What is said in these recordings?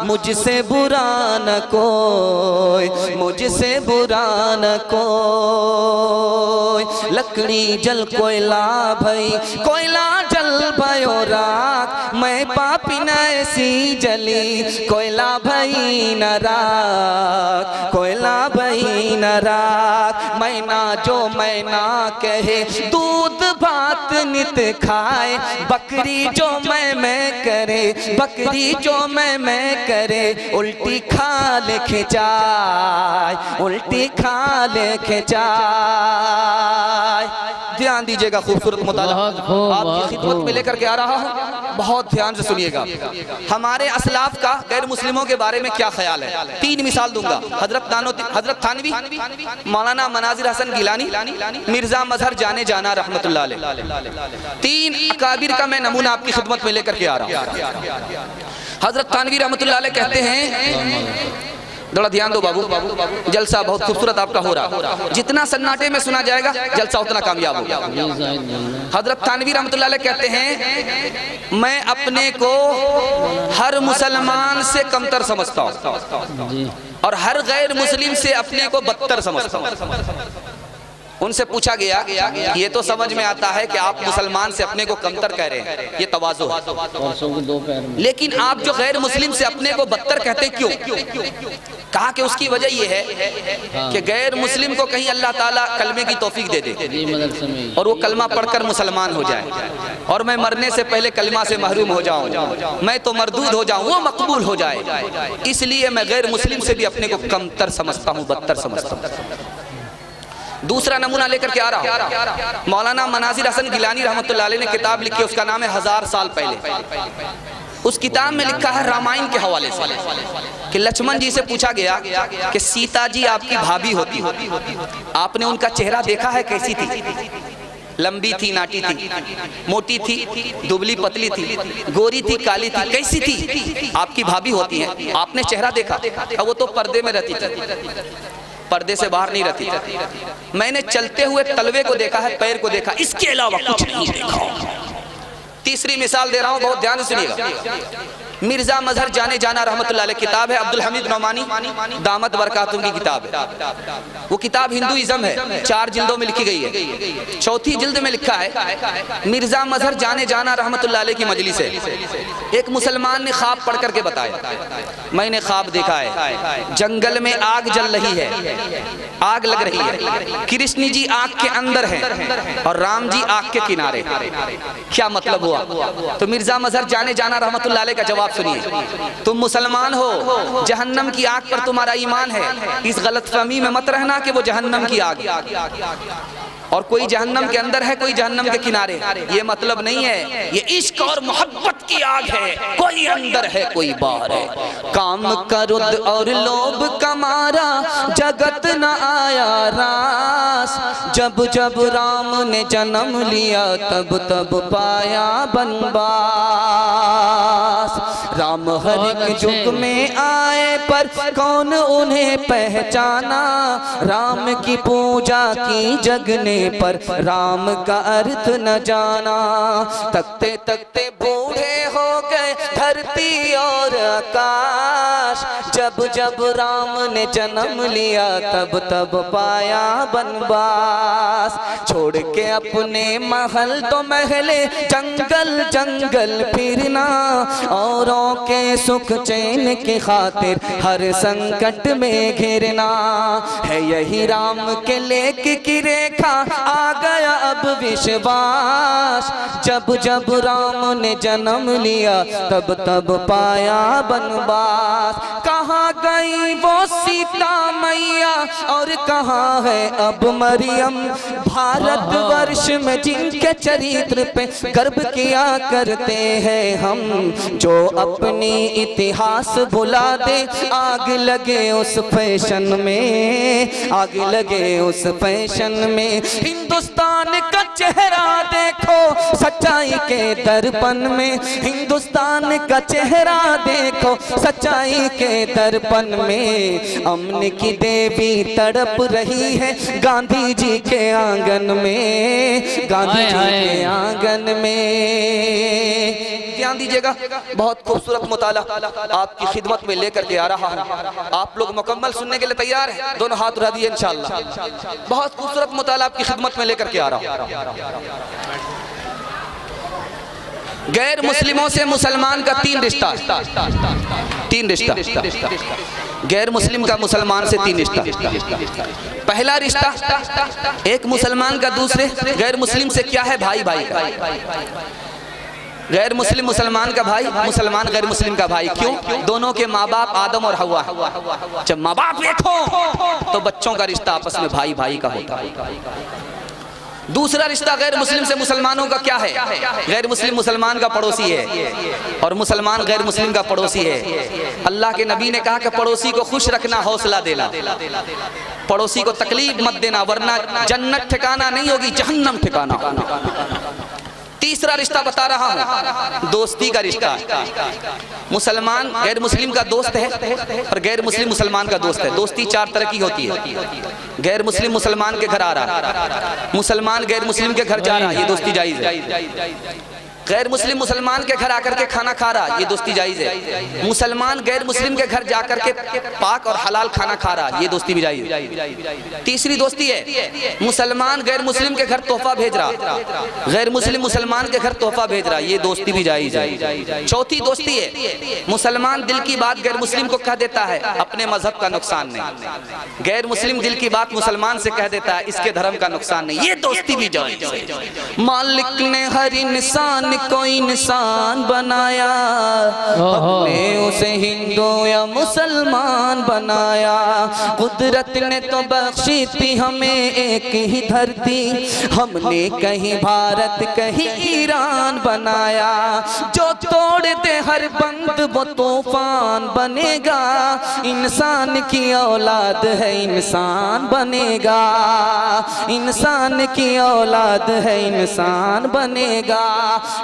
मुझसे बुरा न कोई, मुझसे बुरा न कोई। लकड़ी जल कोयला भई, कोयला जल भयो राख, मैं पापी न ऐसी जली, कोयला भई न राख, कोयला भई न राख। मैना जो मैना कहे, दूध भात नित खाए, बकरी जो मैं करे, बकरी जो मैं करे, उल्टी खाल खिंचाए, उल्टी खाल खिंचाए। ध्यान दीजिएगा, खूबसूरत मुताला आपकी खिदमत में लेकर के आ रहा हूँ, बहुत ध्यान से सुनिएगा। हमारे असलाफ का गैर मुस्लिमों के बारे में क्या ख्याल है। 3 मिसाल दूंगा, हजरत थानवी, मौलाना मनाजिर हसन गिलानी, मिर्जा मजहर जाने जाना रहमतुल्लाह अलैह। 3 अकाबिर का मैं नमूना आपकी खिदमत में लेकर के आ रहा हूँ। हजरत थानवी रहमतुल्लाह अलैह कहते हैं, थोड़ा ध्यान दो बाबू, जलसा बहुत खूबसूरत आपका हो रहा, जितना सन्नाटे में सुना जाएगा जलसा उतना कामयाब होगा। हजरत थानवी रहमतुल्लाह अलैह कहते हैं, मैं अपने को हर मुसलमान से कमतर समझता हूँ और हर गैर मुस्लिम से अपने को बदतर समझता हूँ। उनसे पूछा गया, ये तो समझ में आता है कि आप मुसलमान से अपने को कमतर कह रहे हैं, ये तवाज़ु है, लेकिन आप जो गैर मुस्लिम से अपने को बदतर कहते हैं क्यों? कहा कि उसकी वजह यह है कि गैर मुस्लिम को कहीं अल्लाह ताला कलमे की तौफीक दे दे और वो कलमा पढ़कर मुसलमान हो जाए, और मैं मरने से पहले कलमा से महरूम हो जाऊं, मैं तो मरदूद हो जाऊं, वो मकबूल हो जाए, इसलिए मैं गैर मुस्लिम से भी अपने को कमतर समझता हूँ, बदतर समझता हूँ। दूसरा नमूना लेकर के आ रहा हूं, मौलाना मनाजिर हसन गिलानी रहमतुल्लाह अलैह ने किताब लिखी, उसका नाम है 1000 साल पहले। उस किताब में लिखा है रामायण के हवाले से कि लक्ष्मण जी से पूछा गया कि सीता जी आपकी भाभी होती, आपने उनका चेहरा देखा है, कैसी थी? लंबी थी, नाटी थी, मोटी थी, दुबली पतली थी, गोरी थी, काली थी, कैसी थी? आपकी भाभी होती है, आपने चेहरा देखा? वो तो पर्दे में रहती थी, पर्दे से बाहर नहीं रहती। मैंने चलते हुए तलवे को देखा है, पैर को देखा, इसके अलावा कुछ नहीं देखा। तीसरी मिसाल दे रहा हूं, बहुत ध्यान से सुनिएगा। मिर्जा मजहर जाने जाना रहमतुल्लाह अलैह, किताब है अब्दुल हमीद नौमानी दामत बरकातुहू की किताब है। वो किताब हिंदुइज्म है, 4 जिल्दों में लिखी गई है। चौथी जिल्द में लिखा है, मिर्जा मजहर जाने जाना रहमतुल्लाह अलैह की मजलिस है। एक मुसलमान ने ख्वाब पढ़ करके बताया, मैंने ख्वाब देखा है जंगल में आग जल रही है, आग लग रही है, कृष्ण जी आग के अंदर है और राम जी आग के किनारे। क्या मतलब हुआ? तो मिर्जा मजहर जाने जाना रहमतुल्लाह अलैह का जवाब सुनिए, तुम मुसलमान हो, जहन्नम की आग पर तुम्हारा ईमान है, इस गलतफहमी में मत रहना कि वो जहन्नम की आग और कोई जहन्नम के अंदर है, कोई जहन्नम के किनारे, ये मतलब नहीं है। ये इश्क और मोहब्बत की आग है, कोई अंदर है, कोई बाहर है। काम करुद और लोभ कमारा, जगत न आया रास, जब जब राम ने जन्म लिया, तब तब पाया बनवास। राम हर एक युग में आए, पर कौन उन्हें पहचाना, राम की पूजा की जग ने, पर राम का अर्थ न जाना। तकते तकते बूढ़े हो गए धरती और आकाश, जब जब राम ने जन्म लिया, तब तब पाया बनवास। छोड़ के अपने महल तो महले, जंगल जंगल फिरना, औरों के सुख चैन की खातिर हर संकट में घिरना। है यही राम के लेख की रेखा, आ गया अब विश्वास, जब जब राम ने जन्म लिया, तब तब पाया बनवास। कहाँ गई वो सीता मैया और कहाँ है अब मरियम, भारतवर्ष में जिनके चरित्र पे गर्व किया करते हैं हम, जो अपनी इतिहास भुला दे, आग लगे उस फैशन में, आग लगे उस फैशन में। हिंदुस्तान का चेहरा देखो सच्चाई के दर्पण में, हिंदुस्तान का चेहरा देखो सच्चाई के दर्पण में। अमन की देवी तड़प रही है गांधी जी के आंगन में, गांधी जी के आंगन में। ध्यान दीजिएगा, बहुत खूबसूरत मुताला आपकी खिदमत में लेकर के आ रहा हूँ। आप लोग मुकम्मल सुनने के लिए तैयार हैं? दोनों हाथ उठा दिए इंशाअल्लाह। बहुत खूबसूरत मुताला आपकी खिदमत में लेकर के आ रहा हूँ। गैर मुस्लिमों से मुसलमान का तीन रिश्ता, गैर मुस्लिम का मुसलमान से तीन रिश्ता। पहला रिश्ता एक मुसलमान का दूसरे गैर मुस्लिम से क्या है? भाई भाई का। गैर मुस्लिम मुसलमान का भाई, मुसलमान गैर मुस्लिम का भाई। क्यों? दोनों के माँ बाप आदम और हवा। जब माँ बाप एक हो तो बच्चों का रिश्ता आपस में भाई भाई का होता है। दूसरा रिश्ता गैर मुस्लिम से मुसलमानों का क्या है? गैर मुस्लिम मुसलमान का पड़ोसी है और मुसलमान गैर मुस्लिम का पड़ोसी है। अल्लाह के नबी ने कहा कि पड़ोसी को खुश रखना, हौसला देना, पड़ोसी को तकलीफ मत देना, वरना जन्नत ठिकाना नहीं होगी, जहन्नम ठिकाना। तीसरा रिश्ता बता रहा हूँ, दोस्ती का रिश्ता। मुसलमान गैर मुस्लिम का दोस्त है और गैर मुस्लिम मुसलमान का दोस्त है। दोस्ती चार तरह की होती है। गैर मुस्लिम मुसलमान के घर आ रहा, मुसलमान गैर मुस्लिम के घर जा रहा, ये दोस्ती जायज़ है। गैर मुस्लिम मुसलमान के घर आकर के खाना खा रहा, ये दोस्ती जायज़ है। मुसलमान गैर मुस्लिम के घर जाकर के पाक और हलाल खाना खा रहा, ये दोस्ती भी जायज़ है। तीसरी दोस्ती है मुसलमान गैर मुस्लिम के घर तोहफा भेज रहा, गैर मुस्लिम मुसलमान के घर तोहफा भेज रहा, ये दोस्ती भी जायज़ है। चौथी दोस्ती है मुसलमान दिल की बात गैर मुस्लिम को कह देता है, अपने मजहब का नुकसान नहीं। गैर मुस्लिम दिल की बात मुसलमान से कह देता है, इसके धर्म का नुकसान नहीं, ये दोस्ती भी जायज़ है। मालिक ने हर इंसान को इंसान बनाया, हमने उसे हिंदू या मुसलमान बनाया। कुदरत ने तो बख्शी थी हमें एक ही धरती, हमने कहीं भारत कहीं ईरान बनाया। जो तोड़ दे हर बंद वो तूफान बनेगा, इंसान की औलाद है इंसान बनेगा, इंसान की औलाद है इंसान बनेगा।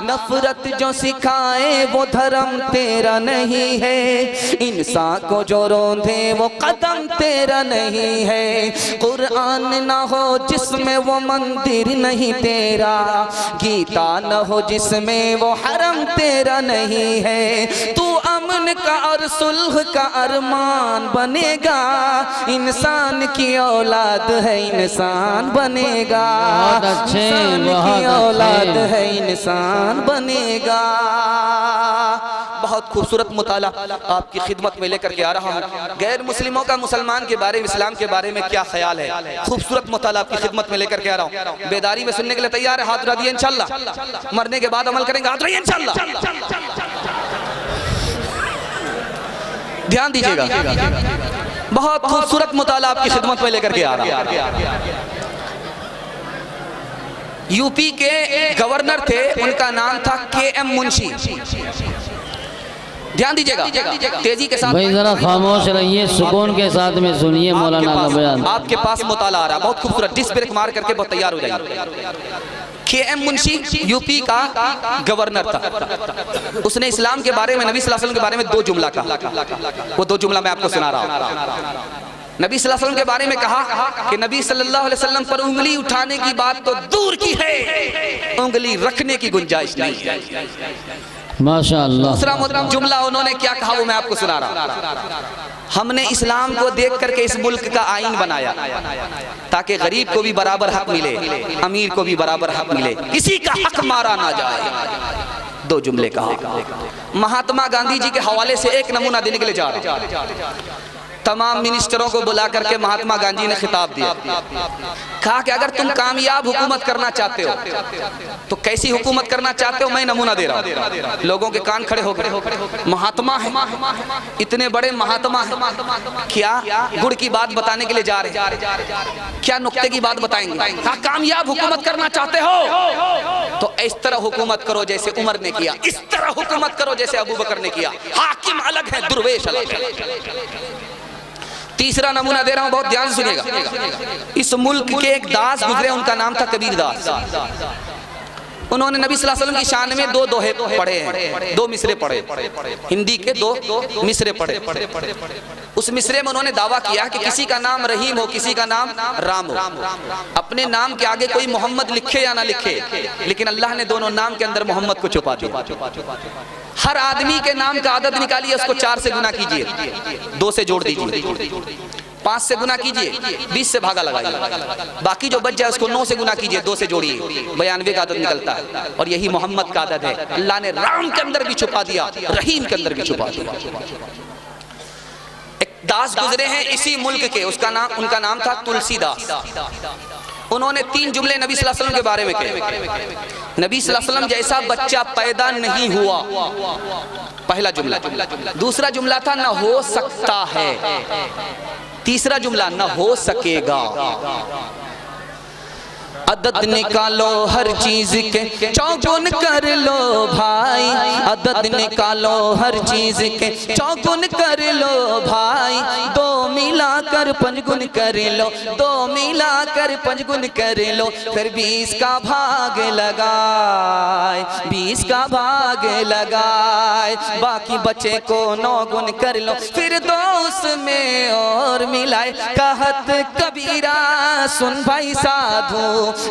नफरत जो सिखाए वो धर्म तेरा नहीं है, इंसान को जो रोंधे वो कदम तेरा नहीं है। कुरान ना हो जिसमें वो मंदिर नहीं तेरा, गीता न हो जिसमें वो हरम तेरा नहीं है। तू अमन का और सुलह का अरमान बनेगा, इंसान की औलाद है इंसान बनेगा, इंसान की औलाद है इंसान बनेगा। बहुत खूबसूरत मुताला आपकी खिदमत में लेकर के आ रहा हूँ। गैर मुस्लिमों का मुसलमान के बारे में, इस्लाम के बारे में क्या ख्याल है, खूबसूरत मुताला आपकी खिदमत में लेकर के आ रहा हूँ। बेदारी में सुनने के लिए तैयार है? हाथ उठा दिए इंशाअल्लाह। मरने के बाद अमल करेंगे, हाथ उठाइए इंशाअल्लाह। ध्यान दीजिएगा, बहुत खूबसूरत मुताला आपकी खिदमत में लेकर के आ रहा हूँ। यूपी के गवर्नर थे, उनका नाम था KM मुंशी। ध्यान दीजिएगा, तेजी के साथ भाई जरा खामोश रहिए, सुकून के साथ में सुनिए मौलाना का बयान। आपके पास मुताला आ रहा, बहुत खूबसूरत, डिस्क ब्रेक मार करके बहुत तैयार हो जाइए। KM मुंशी यूपी का गवर्नर था। उसने इस्लाम के बारे में, नबी सल्लल्लाहु अलैहि वसल्लम के बारे में दो जुमला कहा। वो दो जुमला मैं आपको सुना रहा हूँ। नबी सल्लल्लाहु अलैहि वसल्लम के बारे में कहा कि नबी सल्लल्लाहु अलैहि वसल्लम पर उंगली उठाने की बात तो दूर की है, उंगली रखने की गुंजाइश नहीं है। माशाअल्लाह। दूसरा जुमला उन्होंने क्या कहा वो मैं आपको सुना रहा हूँ। हमने इस्लाम को देख करके इस मुल्क का आईन बनाया ताकि गरीब को भी बराबर हक मिले, अमीर को भी बराबर हक मिले, किसी का हक मारा ना जाए। दो जुमले कहा। महात्मा गांधी जी के हवाले से एक नमूना देने के लिए जा रहा हूं। तमाम मिनिस्टरों को बुला करके महात्मा गांधी ने खिताब दिया, कहा कि अगर तुम कामयाब हुकूमत करना चाहते हो तो कैसी हुकूमत करना चाहते हो, मैं नमूना दे रहा हूँ। लोगों के कान खड़े हो गए। महात्मा है, इतने बड़े महात्मा है, क्या गुड़ की बात बताने के लिए जा रहे हैं, क्या नुक्ते की बात बताएंगे। कहा कामयाब हुकूमत करना चाहते हो तो इस तरह हुकूमत करो जैसे उमर ने किया, इस तरह हुकूमत करो जैसे अबू बकर ने किया। हाकिम अलग है, दुर्वेश अलग है। तीसरा नमूना दे रहा हूं, बहुत ध्यान से सुनिएगा। इस मुल्क के एक दास गुजरे, उनका नाम था कबीर दास। उन्होंने नबी सल्लल्लाहु अलैहि वसल्लम की शान में दो दोहे पढ़े हैं, दो मिसरे पढ़े, हिंदी के दो मिसरे पढ़े। उस मिसरे में उन्होंने दावा किया कि किसी का नाम रहीम हो, किसी का नाम राम हो, अपने नाम के आगे कोई मोहम्मद लिखे या ना लिखे, लेकिन अल्लाह ने दोनों नाम के अंदर मोहम्मद को छुपा दिया। हर आदमी के नाम का आदद निकालिए, उसको 4 से गुना कीजिए, 2 से जोड़ दीजिए, 5 से गुना कीजिए, 20 से भागा लगाइए, बाकी जो बच जाए उसको 9 से गुना कीजिए, 2 से जोड़िए, 92 का आदद निकलता है। और यही मोहम्मद का आदद है। अल्लाह ने राम के अंदर भी छुपा दिया, रहीम के अंदर भी छुपा दिया। एक दास गुजरे हैं इसी मुल्क के, उनका नाम था तुलसीदास। उन्होंने 3 जुमले नबी सल्लल्लाहु अलैहि वसल्लम के बारे में कहे। नबी सल्लल्लाहु अलैहि वसल्लम जैसा बच्चा पैदा नहीं हुआ, पहला जुमला। दूसरा जुमला था न हो सकता है। तीसरा जुमला न हो सकेगा। अदद निकालो हर चीज के चौगुन कर लो भाई, अदद निकालो हर चीज के चौगुन कर लो भाई, 2 मिलाकर 5 गुन कर लो, 2 मिलाकर 5 गुन कर लो, फिर 20 का भाग लगाए, 20 का भाग लगाए, बाकी बचे को 9 गुन कर लो, फिर 2 उसमें और मिलाए। कहत कबीरा सुन भाई साधु,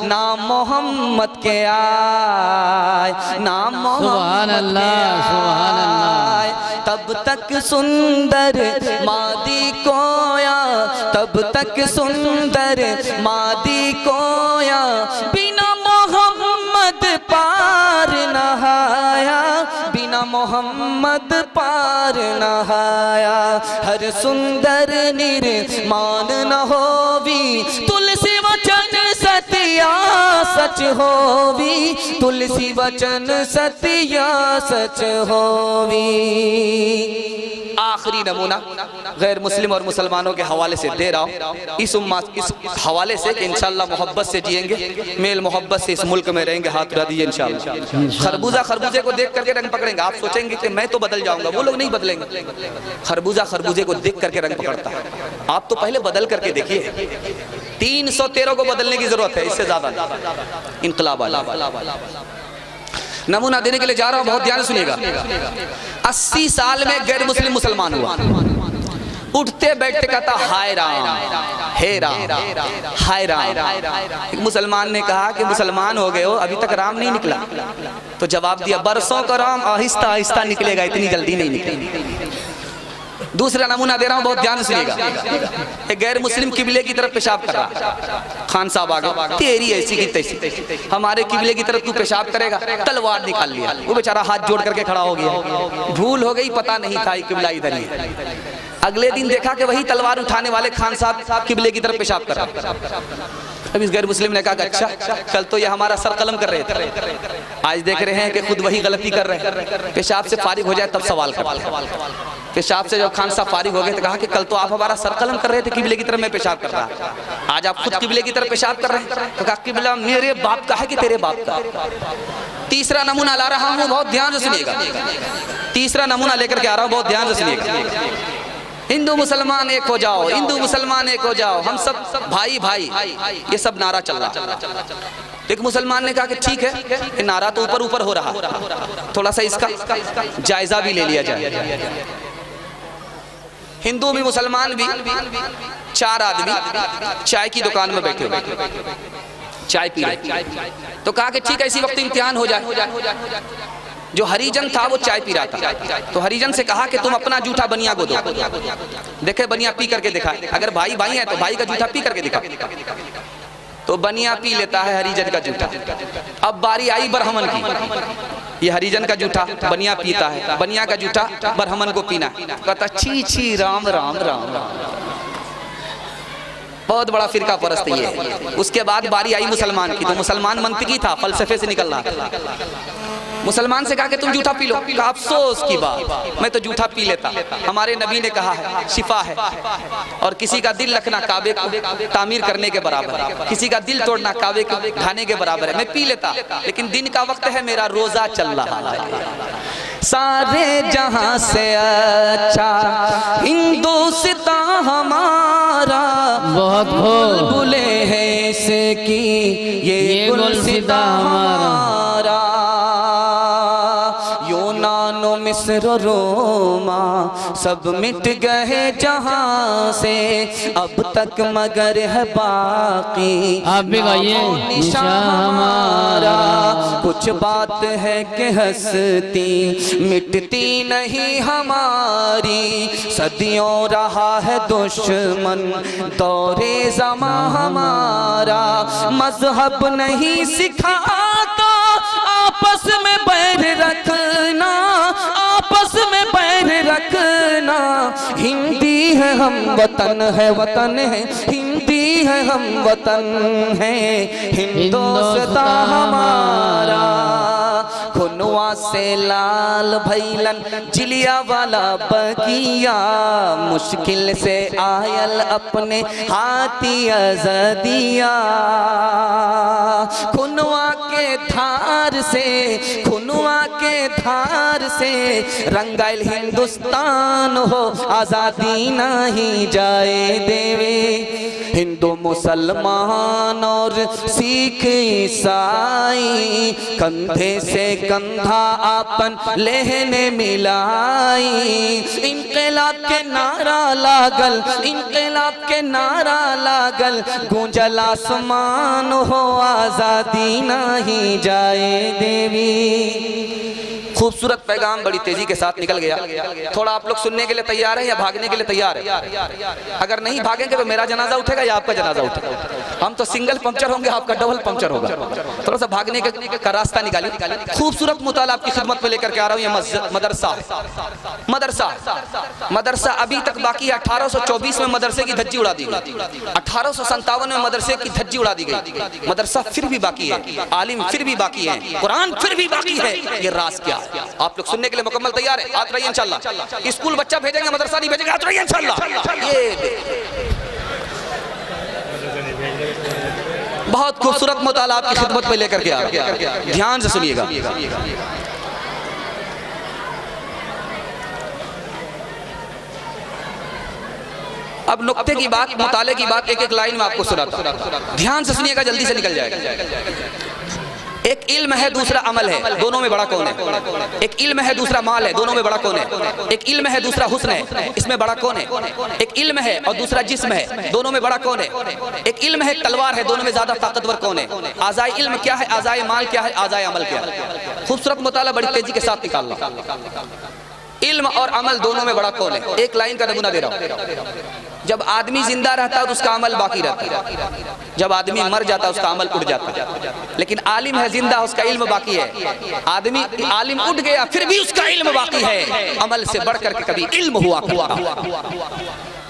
नाम मोहम्मद के आए, नाम मोहम्मद के आए, तब तक सुंदर मादी कोया, तब तक सुंदर मादी कोया, बिना मोहम्मद पार नहाया, बिना मोहम्मद पार नहाया। हर सुंदर निर्माण न होवी, तुलसी वचन सत्या सच होवी, तुलसी वचन सत्या सच होवी। आखिरी नमूना गैर मुस्लिम और मुसलमानों के हवाले से दे रहा हूँ, इस हवाले से कि इंशाअल्लाह मोहब्बत से जिएंगे, मेल मोहब्बत से इस मुल्क में रहेंगे। हाथ उठा दीजिए इंशाअल्लाह। खरबूजा खरबूजे को देख करके रंग पकड़ेंगे। आप सोचेंगे कि मैं तो बदल जाऊंगा, वो लोग नहीं बदलेंगे। खरबूजा खरबूजे को देख करके रंग पकड़ता है। आप तो पहले बदल करके देखिए। 313 को बदलने की जरूरत है, इससे ज्यादा इनकलाब वाला। नमूना देने के लिए जा रहा हूं, बहुत ध्यान से सुनिएगा। 80 साल में गैर मुस्लिम मुसलमान हुआ, उठते बैठते कहता हाय राम, हे राम, हाय राम। एक मुसलमान ने कहा कि मुसलमान हो गए हो, अभी तक राम नहीं निकला। तो जवाब दिया, बरसों का राम आहिस्ता आहिस्ता निकलेगा, इतनी जल्दी नहीं निकलेगा। दूसरा नमूना दे रहा हूं, बहुत ध्यान से सुनिएगा। एक गैर मुस्लिम किबले की तरफ पेशाब कर रहा, खान साहब आ गए, तेरी ऐसी की तैसी, हमारे किबले की तरफ तू पेशाब करेगा, तलवार निकाल लिया। वो बेचारा हाथ जोड़ करके खड़ा हो गया, भूल हो गई, पता नहीं था किबला इधर ही है। अगले दिन देखा कि वही तलवार उठाने वाले खान साहब किबले की तरफ पेशाब कर रहा। अब इस गैर मुस्लिम ने कहा, अच्छा कल तो ये हमारा सर कलम कर रहे थे, आज देख रहे हैं कि खुद वही गलती कर रहे हैं। पेशाब से फारिग हो जाए तब सवाल कर। पेशाब से जब खान साहब फारिग हो गए तो कहा कि कल तो आप हमारा सर कलम कर रहे थे, किबले की तरफ मैं पेशाब कर रहा, आज आप खुद किबले की तरफ पेशाब कर रहे हैं। तो कहा किबला मेरे बाप का है कि तेरे बाप का। तीसरा नमूना ला रहा हूँ, बहुत ध्यान से सुनिएगा। तीसरा नमूना लेकर के आ रहा हूँ, बहुत ध्यान से सुनिएगा। हिंदू मुसलमान एक हो जाओ, हिंदू मुसलमान एक हो जाओ, हम सब भाई भाई, ये सब नारा चल रहा। एक मुसलमान ने कहा कि ठीक है, ये नारा तो ऊपर ऊपर हो रहा, थोड़ा सा इसका जायजा भी ले लिया जाए। हिंदू भी मुसलमान भी 4 आदमी चाय की दुकान में बैठे हुए, चाय पी रहे। तो कहा कि ठीक है, इसी वक्त इम्तिहान हो जाए। जो हरिजन था वो चाय पी रहा था, तो हरिजन से कहा कि तुम अपना जूठा बनिया को दो। देखे बनिया पी करके दिखा, अगर भाई भाई है तो भाई का जूठा पी करके दिखा। तो बनिया पी लेता है हरिजन का जूठा। अब बारी आई बरहमन की, ये हरिजन का जूठा बनिया पीता है, बनिया का जूठा बरहमन को पीना। कहता छी छी राम राम राम राम। बहुत बड़ा फिरका परस्त ये है। उसके बाद बारी आई मुसलमान की, तो मुसलमान मंतिकी था, फलसफे से निकल रहा था। मुसलमान से कहा कि तुम जूठा पी लो। कहा अफसोस की बात, मैं तो जूठा पी लेता। हमारे नबी ने कहा है शिफा है, और किसी का दिल रखना काबे को तामीर करने के बराबर है, किसी का दिल तोड़ना काबे को ढाने के बराबर है। मैं पी लेता, लेकिन दिन का वक्त है, मेरा रोजा चल रहा है। सारे जहां से अच्छा हिंदुस्तान हमारा, बहुत बुलबुलें हैं इसकी ये गुलसिता हमारा। मिस्र रोमा सब मिट गए जहां से, अब तक मगर है बाकी आप भी गाइए निशान हमारा। कुछ बात है कि हंसती मिटती नहीं हमारी, सदियों रहा है दुश्मन दौरे ज़मां हमारा। मजहब नहीं सिखाता आपस में बैर रखना, आपस में बैर रखना। हिंदी है हम वतन है, वतन है हिंदी है हम वतन है, हिंदुस्तान हमारा। खुनवा से लाल भैलन जिलिया वाला बगिया, मुश्किल से आयल अपने हाथी आज़ादिया। खुनवा के धार से, खुनवा के धार से रंगाइल हिंदुस्तान हो, आज़ादी नहीं जाए देवे। हिंदू मुसलमान और सिख ईसाई कंधे से कंधा आपन लेहने मिलाई। इनकलाब के नारा लागल, इनकलाब के नारा लागल, गूंजल आसमान हो, आज़ादी नहीं जाए देवी। खूबसूरत पैगाम बड़ी तेजी के साथ निकल गया। थोड़ा आप लोग सुनने के लिए तैयार हैं या भागने के लिए तैयार हैं? अगर नहीं भागेंगे तो मेरा जनाजा उठेगा या आपका जनाजा उठेगा? हम तो सिंगल पंक्चर होंगे, आपका डबल पंक्चर होगा। थोड़ा सा भागने का रास्ता निकालिए। खूबसूरत मुताला आपकी खिदमत में लेकर के आ रहा हूँ। ये मदरसा, मदरसा, मदरसा अभी तक बाकी है। 1824 में मदरसे की धज्जी उड़ा दी गई, 1857 में मदरसे की धज्जी उड़ा दी गई। मदरसा फिर भी बाकी है, आलिम फिर भी बाकी है, कुरान फिर भी बाकी है। ये राज क्या? आप लोग सुनने के लिए मुकम्मल तैयार है? आते रहिए इंशाल्लाह। स्कूल बच्चा भेजेंगे, मदरसा नहीं भेजेंगे। आते रहिए इंशाल्लाह। ये बहुत खूबसूरत मुताला आपकी खिदमत में लेकर के आ रहा हूं, ध्यान से सुनिएगा। अब नुक्ते की बात, मुताले की बात एक एक लाइन में आपको सुनाता हूं, ध्यान से सुनिएगा, जल्दी से निकल जाएगा। एक इल्म है, दूसरा अमल है, दोनों में बड़ा कौन है? एक इल्म है, दूसरा माल है, दोनों में बड़ा कौन है? एक इल्म है, दूसरा हुस्न है, इसमें बड़ा कौन है? एक इल्म है और दूसरा जिस्म है, दोनों में बड़ा कौन है? एक इल्म है, तलवार है, दोनों में ज्यादा ताकतवर कौन है? आज़ाए इल्म क्या है, आज़ाए माल क्या है, आज़ाए अमल क्या है? खूबसूरत मुताला बड़ी तेजी के साथ निकालना। इल्म और अमल दोनों में बड़ा कौन है? एक लाइन का नमूना दे रहा हूं। जब आदमी जिंदा रहता है तो उसका अमल बाकी रहता है, जब आदमी मर जाता है उसका अमल उड़ जाता है। लेकिन आलिम है जिंदा, उसका इल्म बाकी है। आदमी आलिम उड़ गया फिर भी उसका इल्म बाकी है। अमल से बढ़कर के कभी इल्म हुआ करता।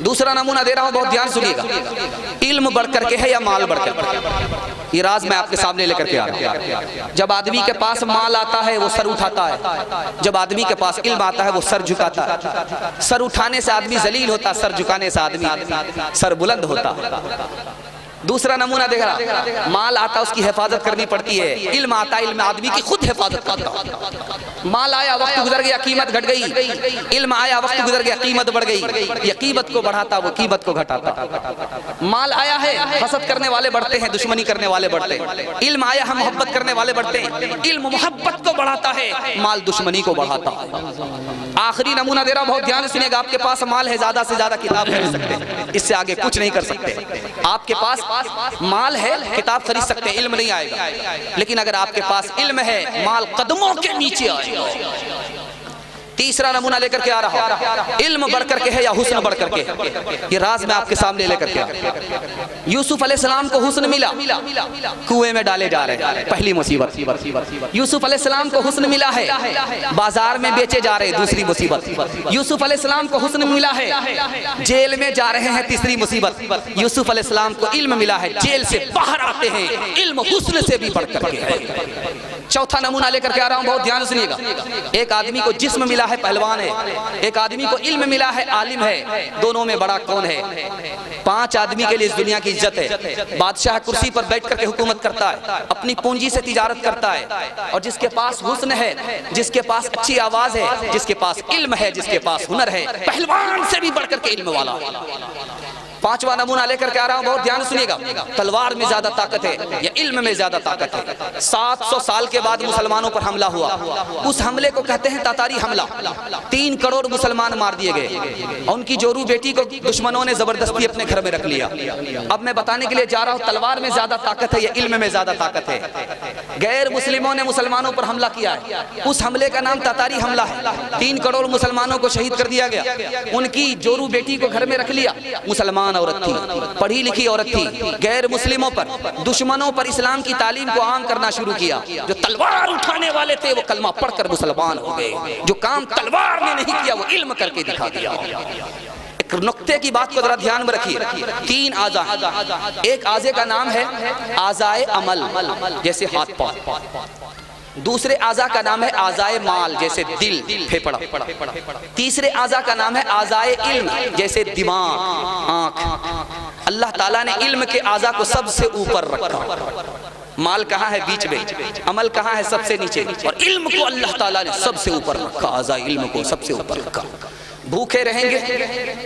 दूसरा नमूना दे रहा हूं, बहुत ध्यान सुनिएगा। इल्म बढ़ करके है या माल बढ़ करके? ये राज मैं आपके सामने लेकर के आ रहा हूं। जब आदमी के पास माल आता है वो सर उठाता है, जब आदमी के पास इल्म आता है वो सर झुकाता है। सर उठाने से आदमी जलील होता, सर झुकाने से आदमी सर बुलंद होता। दूसरा नमूना देख रहा, माल आता उसकी हिफाजत करनी पड़ती है, इल्म आता इल्म आदमी की खुद हिफाजत करता। माल आया वक्त गुजर गया कीमत घट गई, इल्म आया वक्त गुजर गया कीमत बढ़ गई। ये कीमत को बढ़ाता वो कीमत को घटाता। माल आया है, हसद करने वाले बढ़ते हैं, दुश्मनी करने वाले बढ़ते हैं। इल्म आया है, मोहब्बत करने वाले बढ़ते हैं। इल्म मोहब्बत को बढ़ाता है, माल दुश्मनी को बढ़ाता है। आखिरी नमूना दे रहा, बहुत ध्यान से सुनिएगा। आपके पास माल है, ज्यादा से ज्यादा किताब खरीद सकते हैं, इससे आगे कुछ नहीं कर सकते। आपके पास माल है, किताब खरीद सकते हैं, इल्म नहीं आएगा। लेकिन अगर आपके पास इल्म है, माल कदमों के नीचे आएगा। तीसरा नमूना लेकर के आ रहा हूं, इल्म बढ़ करके है या हुस्न बढ़ करके? ये राज मैं आपके सामने लेकर के आ रहा हूं। यूसुफ अलैहिस्सलाम को हुस्न मिला, कुएं में डाले जा रहे हैं, पहली मुसीबत। यूसुफ अलैहिस्सलाम को हुस्न मिला है, बाजार में बेचे जा रहे हैं, दूसरी मुसीबत। यूसुफ अलैहिस्सलाम को हुस्न मिला है, जेल में जा रहे हैं, तीसरी मुसीबत। यूसुफ अलैहिस्सलाम को इल्म मिला है, जेल से बाहर आते हैं, इल्म हुस्न से भी बढ़ करके है। चौथा नमूना लेकर के आ रहा हूं, बहुत ध्यान सुनिएगा। एक आदमी को जिस्म मिला है, पहलवान है, एक आदमी को इल्म मिला है, आलिम है, दोनों में बड़ा कौन है? 5 आदमी के लिए इस दुनिया की इज्जत है। बादशाह कुर्सी पर बैठ करके हुकूमत करता है, अपनी पूंजी से तिजारत करता है, और जिसके पास हुस्न है, जिसके पास अच्छी आवाज है, जिसके पास इल्म है, जिसके पास हुनर है, पहलवान से भी बढ़कर के इल्म वाला। पांचवा नमूना लेकर के आ रहा हूं, बहुत ध्यान सुनिएगा। तलवार में ज्यादा ताकत है या इल्म में ज्यादा ताकत है? 700 साल के बाद मुसलमानों पर हमला हुआ, उस हमले को कहते हैं तातारी हमला। 3 करोड़ मुसलमान मार दिए गए और उनकी जोरू बेटी को दुश्मनों ने जबरदस्ती अपने घर में रख लिया। अब मैं बताने के लिए जा रहा हूं तलवार में ज्यादा ताकत है या इल्म में ज्यादा ताकत है। गैर मुस्लिमों ने मुसलमानों पर हमला किया है, उस हमले का नाम तातारी हमला है। 3 करोड़ मुसलमानों को शहीद कर दिया गया, उनकी जोरू बेटी को घर में रख लिया। मुसलमान औरत थी, पढ़ी लिखी औरत थी, गैर मुस्लिमों पर, दुश्मनों पर इस्लाम की तालीम को आम करना शुरू किया। जो तलवार उठाने वाले थे वो कलमा पढ़कर मुसलमान हो गए। जो काम तलवार ने नहीं किया वो इल्म करके दिखा दिया। एक नुक्ते की बात को जरा ध्यान में रखिए। 3 आज़ा, एक आज़े का नाम है आज़ाए अमल जैसे हाथ पांव, दूसरे आज़ा का नाम है आज़ाए माल जैसे दिल फेफड़ा, तीसरे आज़ा का नाम है आज़ाए इल्म जैसे दिमाग आँख। अल्लाह ताला ने इल्म के आज़ा को सबसे ऊपर रखा। माल कहाँ है? बीच में। अमल कहाँ है? सबसे नीचे। और इल्म को अल्लाह ताला ने सबसे ऊपर रखा, आज़ा इल्म को सबसे ऊपर रखा। भूखे रहेंगे,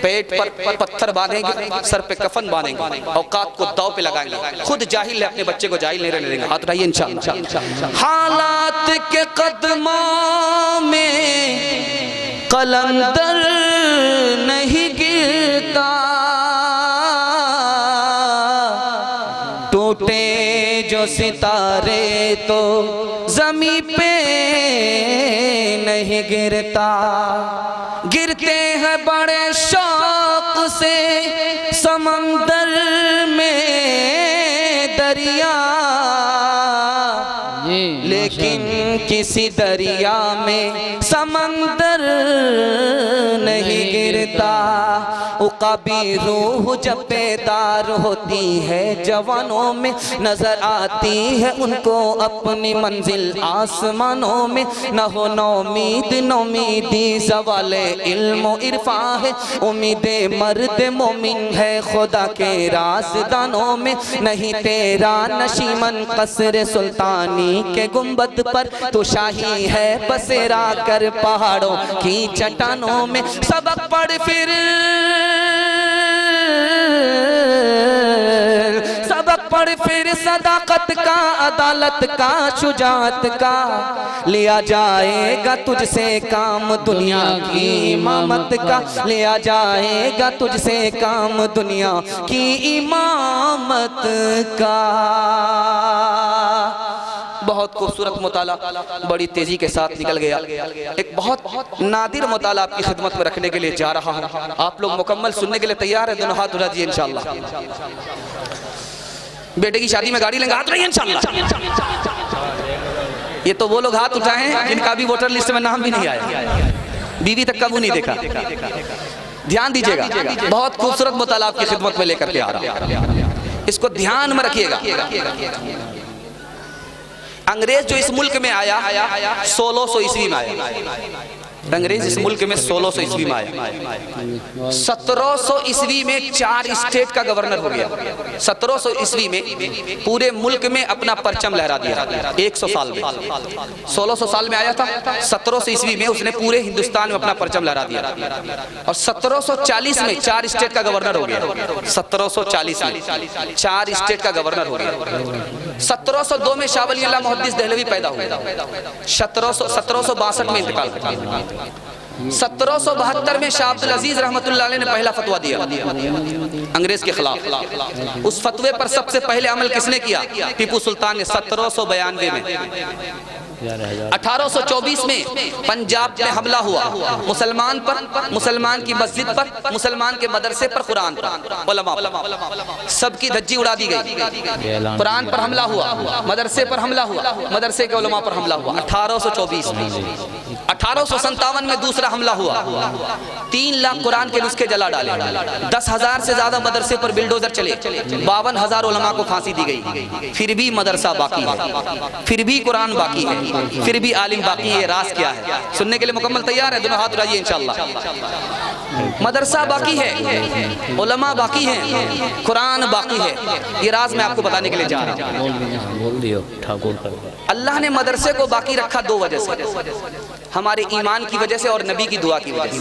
पेट पर पत्थर बांधेंगे, सर पे कफन बांधेंगे, औकात को दाव पे लगाएंगे। खुद जाहिल है, अपने बच्चे को जाहिल नहीं रहने देंगे। हाथ उठाइए इंशाअल्लाह। हालात के कदमों में कलंदर नहीं गिरता, टूटे जो सितारे तो ज़मीं पे नहीं गिरता। गिरते हैं बड़े शौक से समंदर में दरिया, लेकिन किसी दरिया में समंदर नहीं गिरता। उकाबी रूह जब बेदार होती है जवानों में, नजर आती है उनको अपनी मंजिल आसमानों में। न हो नौमीद नौमीदी ज़वाले इल्म इरफा है, उम्मीदे मर्द मोमिन है खुदा के राज़दानों में। नहीं तेरा नशीमन कसर सुल्तानी के गुंबद पर, तो शाही है बसेरा कर पहाड़ों की चट्टानों में। सबक पढ़ फिर, सबक पढ़ फिर सदाकत का, अदालत का, शुजाअत का। लिया जाएगा तुझसे काम दुनिया की इमामत का, लिया जाएगा तुझसे काम दुनिया की इमामत का। बहुत खूबसूरत मुताला बड़ी तेजी के साथ निकल गया। एक बहुत नादिर मुताला आपकी खिदमत में रखने के लिए जा रहा हूँ। आप लोग मुकम्मल सुनने के लिए तैयार है? दोनों हाथ उठा दिए इंशाअल्लाह। बेटे की शादी में गाड़ी लेंगे, हाथ रहिए इंशाअल्लाह। ये तो वो लोग हाथ उठाए हैं जिनका भी वोटर लिस्ट में नाम भी नहीं आया, बीवी तक का मुंह नहीं देखा। ध्यान दीजिएगा, बहुत खूबसूरत मुताला आपकी खिदमत में लेकर के आ रहा हूँ, इसको ध्यान में रखिएगा। अंग्रेज जो इस मुल्क में आया 1600 ईस्वी में आया। अंग्रेज इस मुल्क में 1600 ईस्वी में आया। 1700 ईस्वी में 4 स्टेट का गवर्नर हो गया। 1700 ईस्वी में पूरे मुल्क में अपना परचम लहरा दिया 100 साल में। 1600 साल में आया था, 1700 ईस्वी में उसने पूरे हिंदुस्तान में अपना परचम लहरा दिया। और 1740 में 4 स्टेट का गवर्नर हो गया। 1740 में 4 स्टेट का गवर्नर हो गया। 1702 में शाह वली अल्लाह मुहद्दिस दहलवी पैदा हुए। 1762 में इंतकाल कर दिया। 1772 में शाह अब्दुल अजीज रहमतुल्लाह अलैह ने पहला फतवा दिया अंग्रेज के खिलाफ। उस फतवे पर सबसे पहले अमल किसने किया? टीपू सुल्तान ने 1792 में। 1824 में पंजाब में हमला हुआ मुसलमान पर, मुसलमान की मस्जिद पर, मुसलमान के मदरसे पर, कुरान पर, उलमा पर, सबकी धज्जी उड़ा दी गई। कुरान पर हमला हुआ, मदरसे पर हमला हुआ, मदरसे के उलमा पर हमला हुआ 1824 में। 1857 में दूसरा हमला हुआ, 3 लाख कुरान के नुस्खे जला डाले, 10,000 से ज्यादा मदरसे पर बिल्डोजर चले, 52,000 उलमा को फांसी दी गई। फिर भी मदरसा बाकी है, फिर भी कुरान बाकी है, फिर भी आलिम बाकी है। राज क्या है? सुनने के लिए मुकम्मल तैयार है? दोनों हाथ उठाइए इंशाअल्लाह। मदरसा बाकी है, उलमा बाकी हैं, कुरान बाकी है। ये राज मैं आपको बताने के लिए जा रहा हूँ। अल्लाह ने मदरसे को बाकी रखा 2 वजह से। हमारे ईमान की वजह से और नबी की दुआ की वजह से।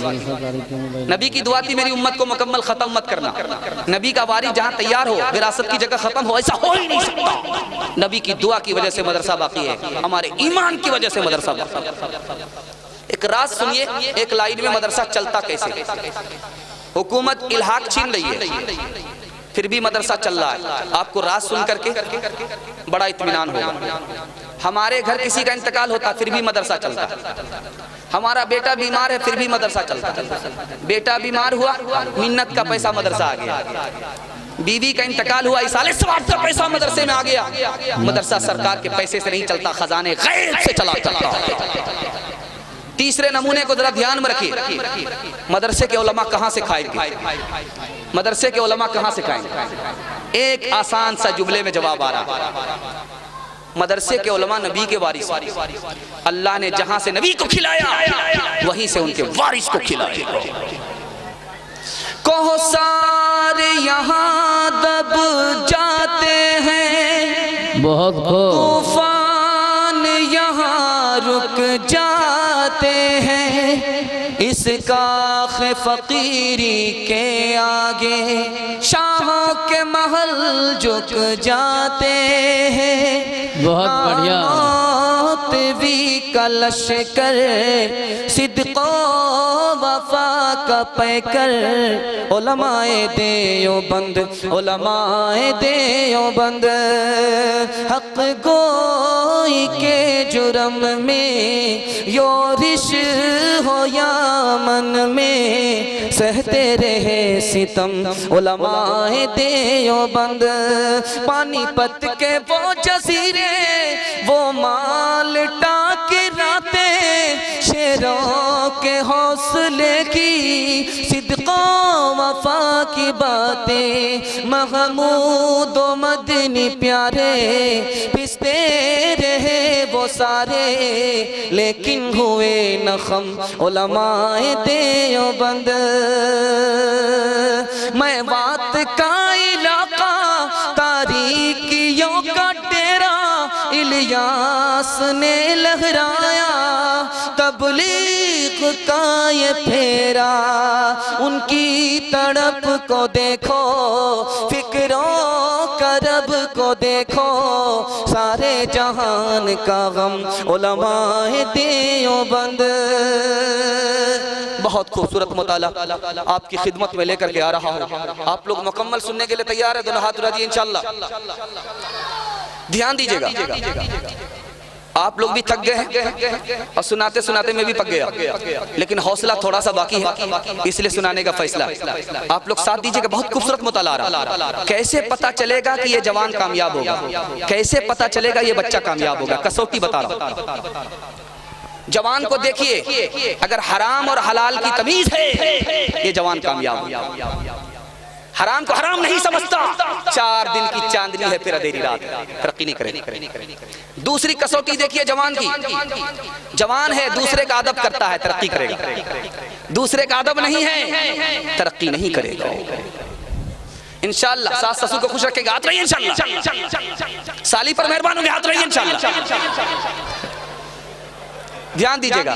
नबी की दुआ थी मेरी उम्मत को मुकम्मल खत्म मत करना। नबी का वारिस जहाँ तैयार हो, विरासत की जगह खत्म हो, ऐसा हो ही नहीं सकता। नबी की दुआ की वजह से मदरसा बाकी है, हमारे ईमान की वजह से मदरसा बाकी। एक राज सुनिए, एक लाइन में मदरसा चलता कैसे। हुकूमत इल्हाक छीन रही है, फिर भी मदरसा चल रहा है। आपको राज सुन करके बड़ा इत्मीनान होगा। हमारे घर किसी का इंतकाल होता, फिर भी मदरसा चलता। हमारा बेटा बीमार है, फिर भी मदरसा चलता। बेटा बीमार हुआ, मिन्नत का पैसा मदरसा आ गया। बीवी का इंतकाल हुआ, इसाले सवाब का पैसा मदरसे में आ गया। मदरसा सरकार के पैसे से नहीं चलता, खजाने गैर से चलता। तीसरे नमूने को जरा ध्यान में रखिए, मदरसे के उलमा कहाँ से खाएंगे, मदरसे के उलमा कहाँ से खाएंगे। एक आसान सा जुमले में जवाब आ रहा, मदरसे के उलमा नबी के वारिस। अल्लाह ने जहां से नबी को खिलाया, वहीं से उनके वारिस को खिलाया। कहो सारे यहाँ दब जाते हैं, बहुत तूफान यहाँ रुक जाते हैं। इस काख फकीरी के आगे शाहों के महल झुक जाते हैं। बहुत बढ़िया। भी कलश कर सिद्को वफा का पैकर। उलमाए देओबंद, उलमाए देओबंद, हक गोई के जुर्म में योरिश हो या मन में सहते रहे सितम उलमाए देओबंद। पानीपत के वो जजीरे, वो माल टाकराते, शेरों के हौसले की सिद्को वफा की बातें। महमूद व मदनी प्यारे पिसते रहे वो सारे, लेकिन हुए नखम उलमाए देओबंद। मैं बात का इलाका, तारीकियों का डेरा, इलियास ने लहराया तबलीग का ये फेरा। उनकी तड़प को देखो, फिक्रों का रब को देखो, सारे जहान का गम उलमाए देओबंद। बहुत खूबसूरत मुताला आपकी खिदमत में लेकर के आ रहा हूँ। आप लोग मुकम्मल सुनने के लिए तैयार है? दोनों हाथ उठाइए इंशाअल्लाह। ध्यान दीजिएगा, आप लोग भी थक गए हैं और सुनाते सुनाते मैं भी पक गया, लेकिन हौसला थोड़ा सा बाकी है, इसलिए सुनाने का फैसला। आप लोग साथ दीजिएगा। बहुत खूबसूरत मुताला आ रहा। कैसे पता चलेगा कि ये जवान कामयाब होगा, कैसे पता चलेगा ये बच्चा कामयाब होगा? कसौटी बता रहा हूं। जवान को देखिए, अगर हराम और हलाल की तमीज है, ये जवान कामयाब होगा। हराम को हराम नहीं समझता, 4 दिन की चांदनी है फिर अंधेरी रात, तरक्की नहीं करेगा। दूसरी कसौटी देखिए जवान की, जवान है दूसरे का अदब करता है, तरक्की करेगा। दूसरे का अदब नहीं है, तरक्की नहीं करेगा। इंशाअल्लाह सास ससुर को खुश रखेगा, हाथ रहिए इंशाअल्लाह। साली पर मेहरबान होंगे, हाथ रहिए इंशाअल्लाह। ध्यान दीजिएगा,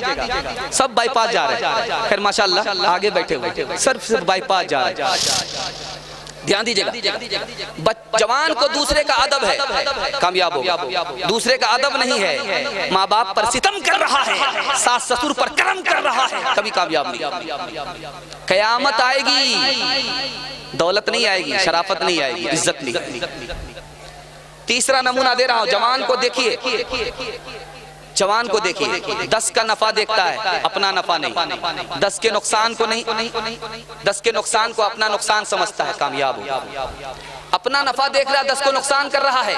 सब बाईपास जा रहे हैं। फिर माशाअल्लाह आगे बैठे हुए सिर्फ बाईपास जा रहे हैं। ध्यान दीजिएगा, जवान को दूसरे का अदब है, कामयाब होगा। दूसरे का अदब नहीं है, माँ बाप पर सितम कर रहा है, सास ससुर पर करम कर रहा है, कभी कामयाब नहीं। कयामत आएगी, दौलत नहीं आएगी, शराफत नहीं आएगी, इज्जत नहीं। तीसरा नमूना दे रहा हूं, जवान को देखिए, जवान को देखिए, 10 का नफा देखता है, अपना नफा नहीं। 10 के नुकसान को नहीं, 10 के नुकसान को अपना नुकसान समझता है, कामयाब हो। अपना नफा देख रहा है, 10 को नुकसान कर रहा है,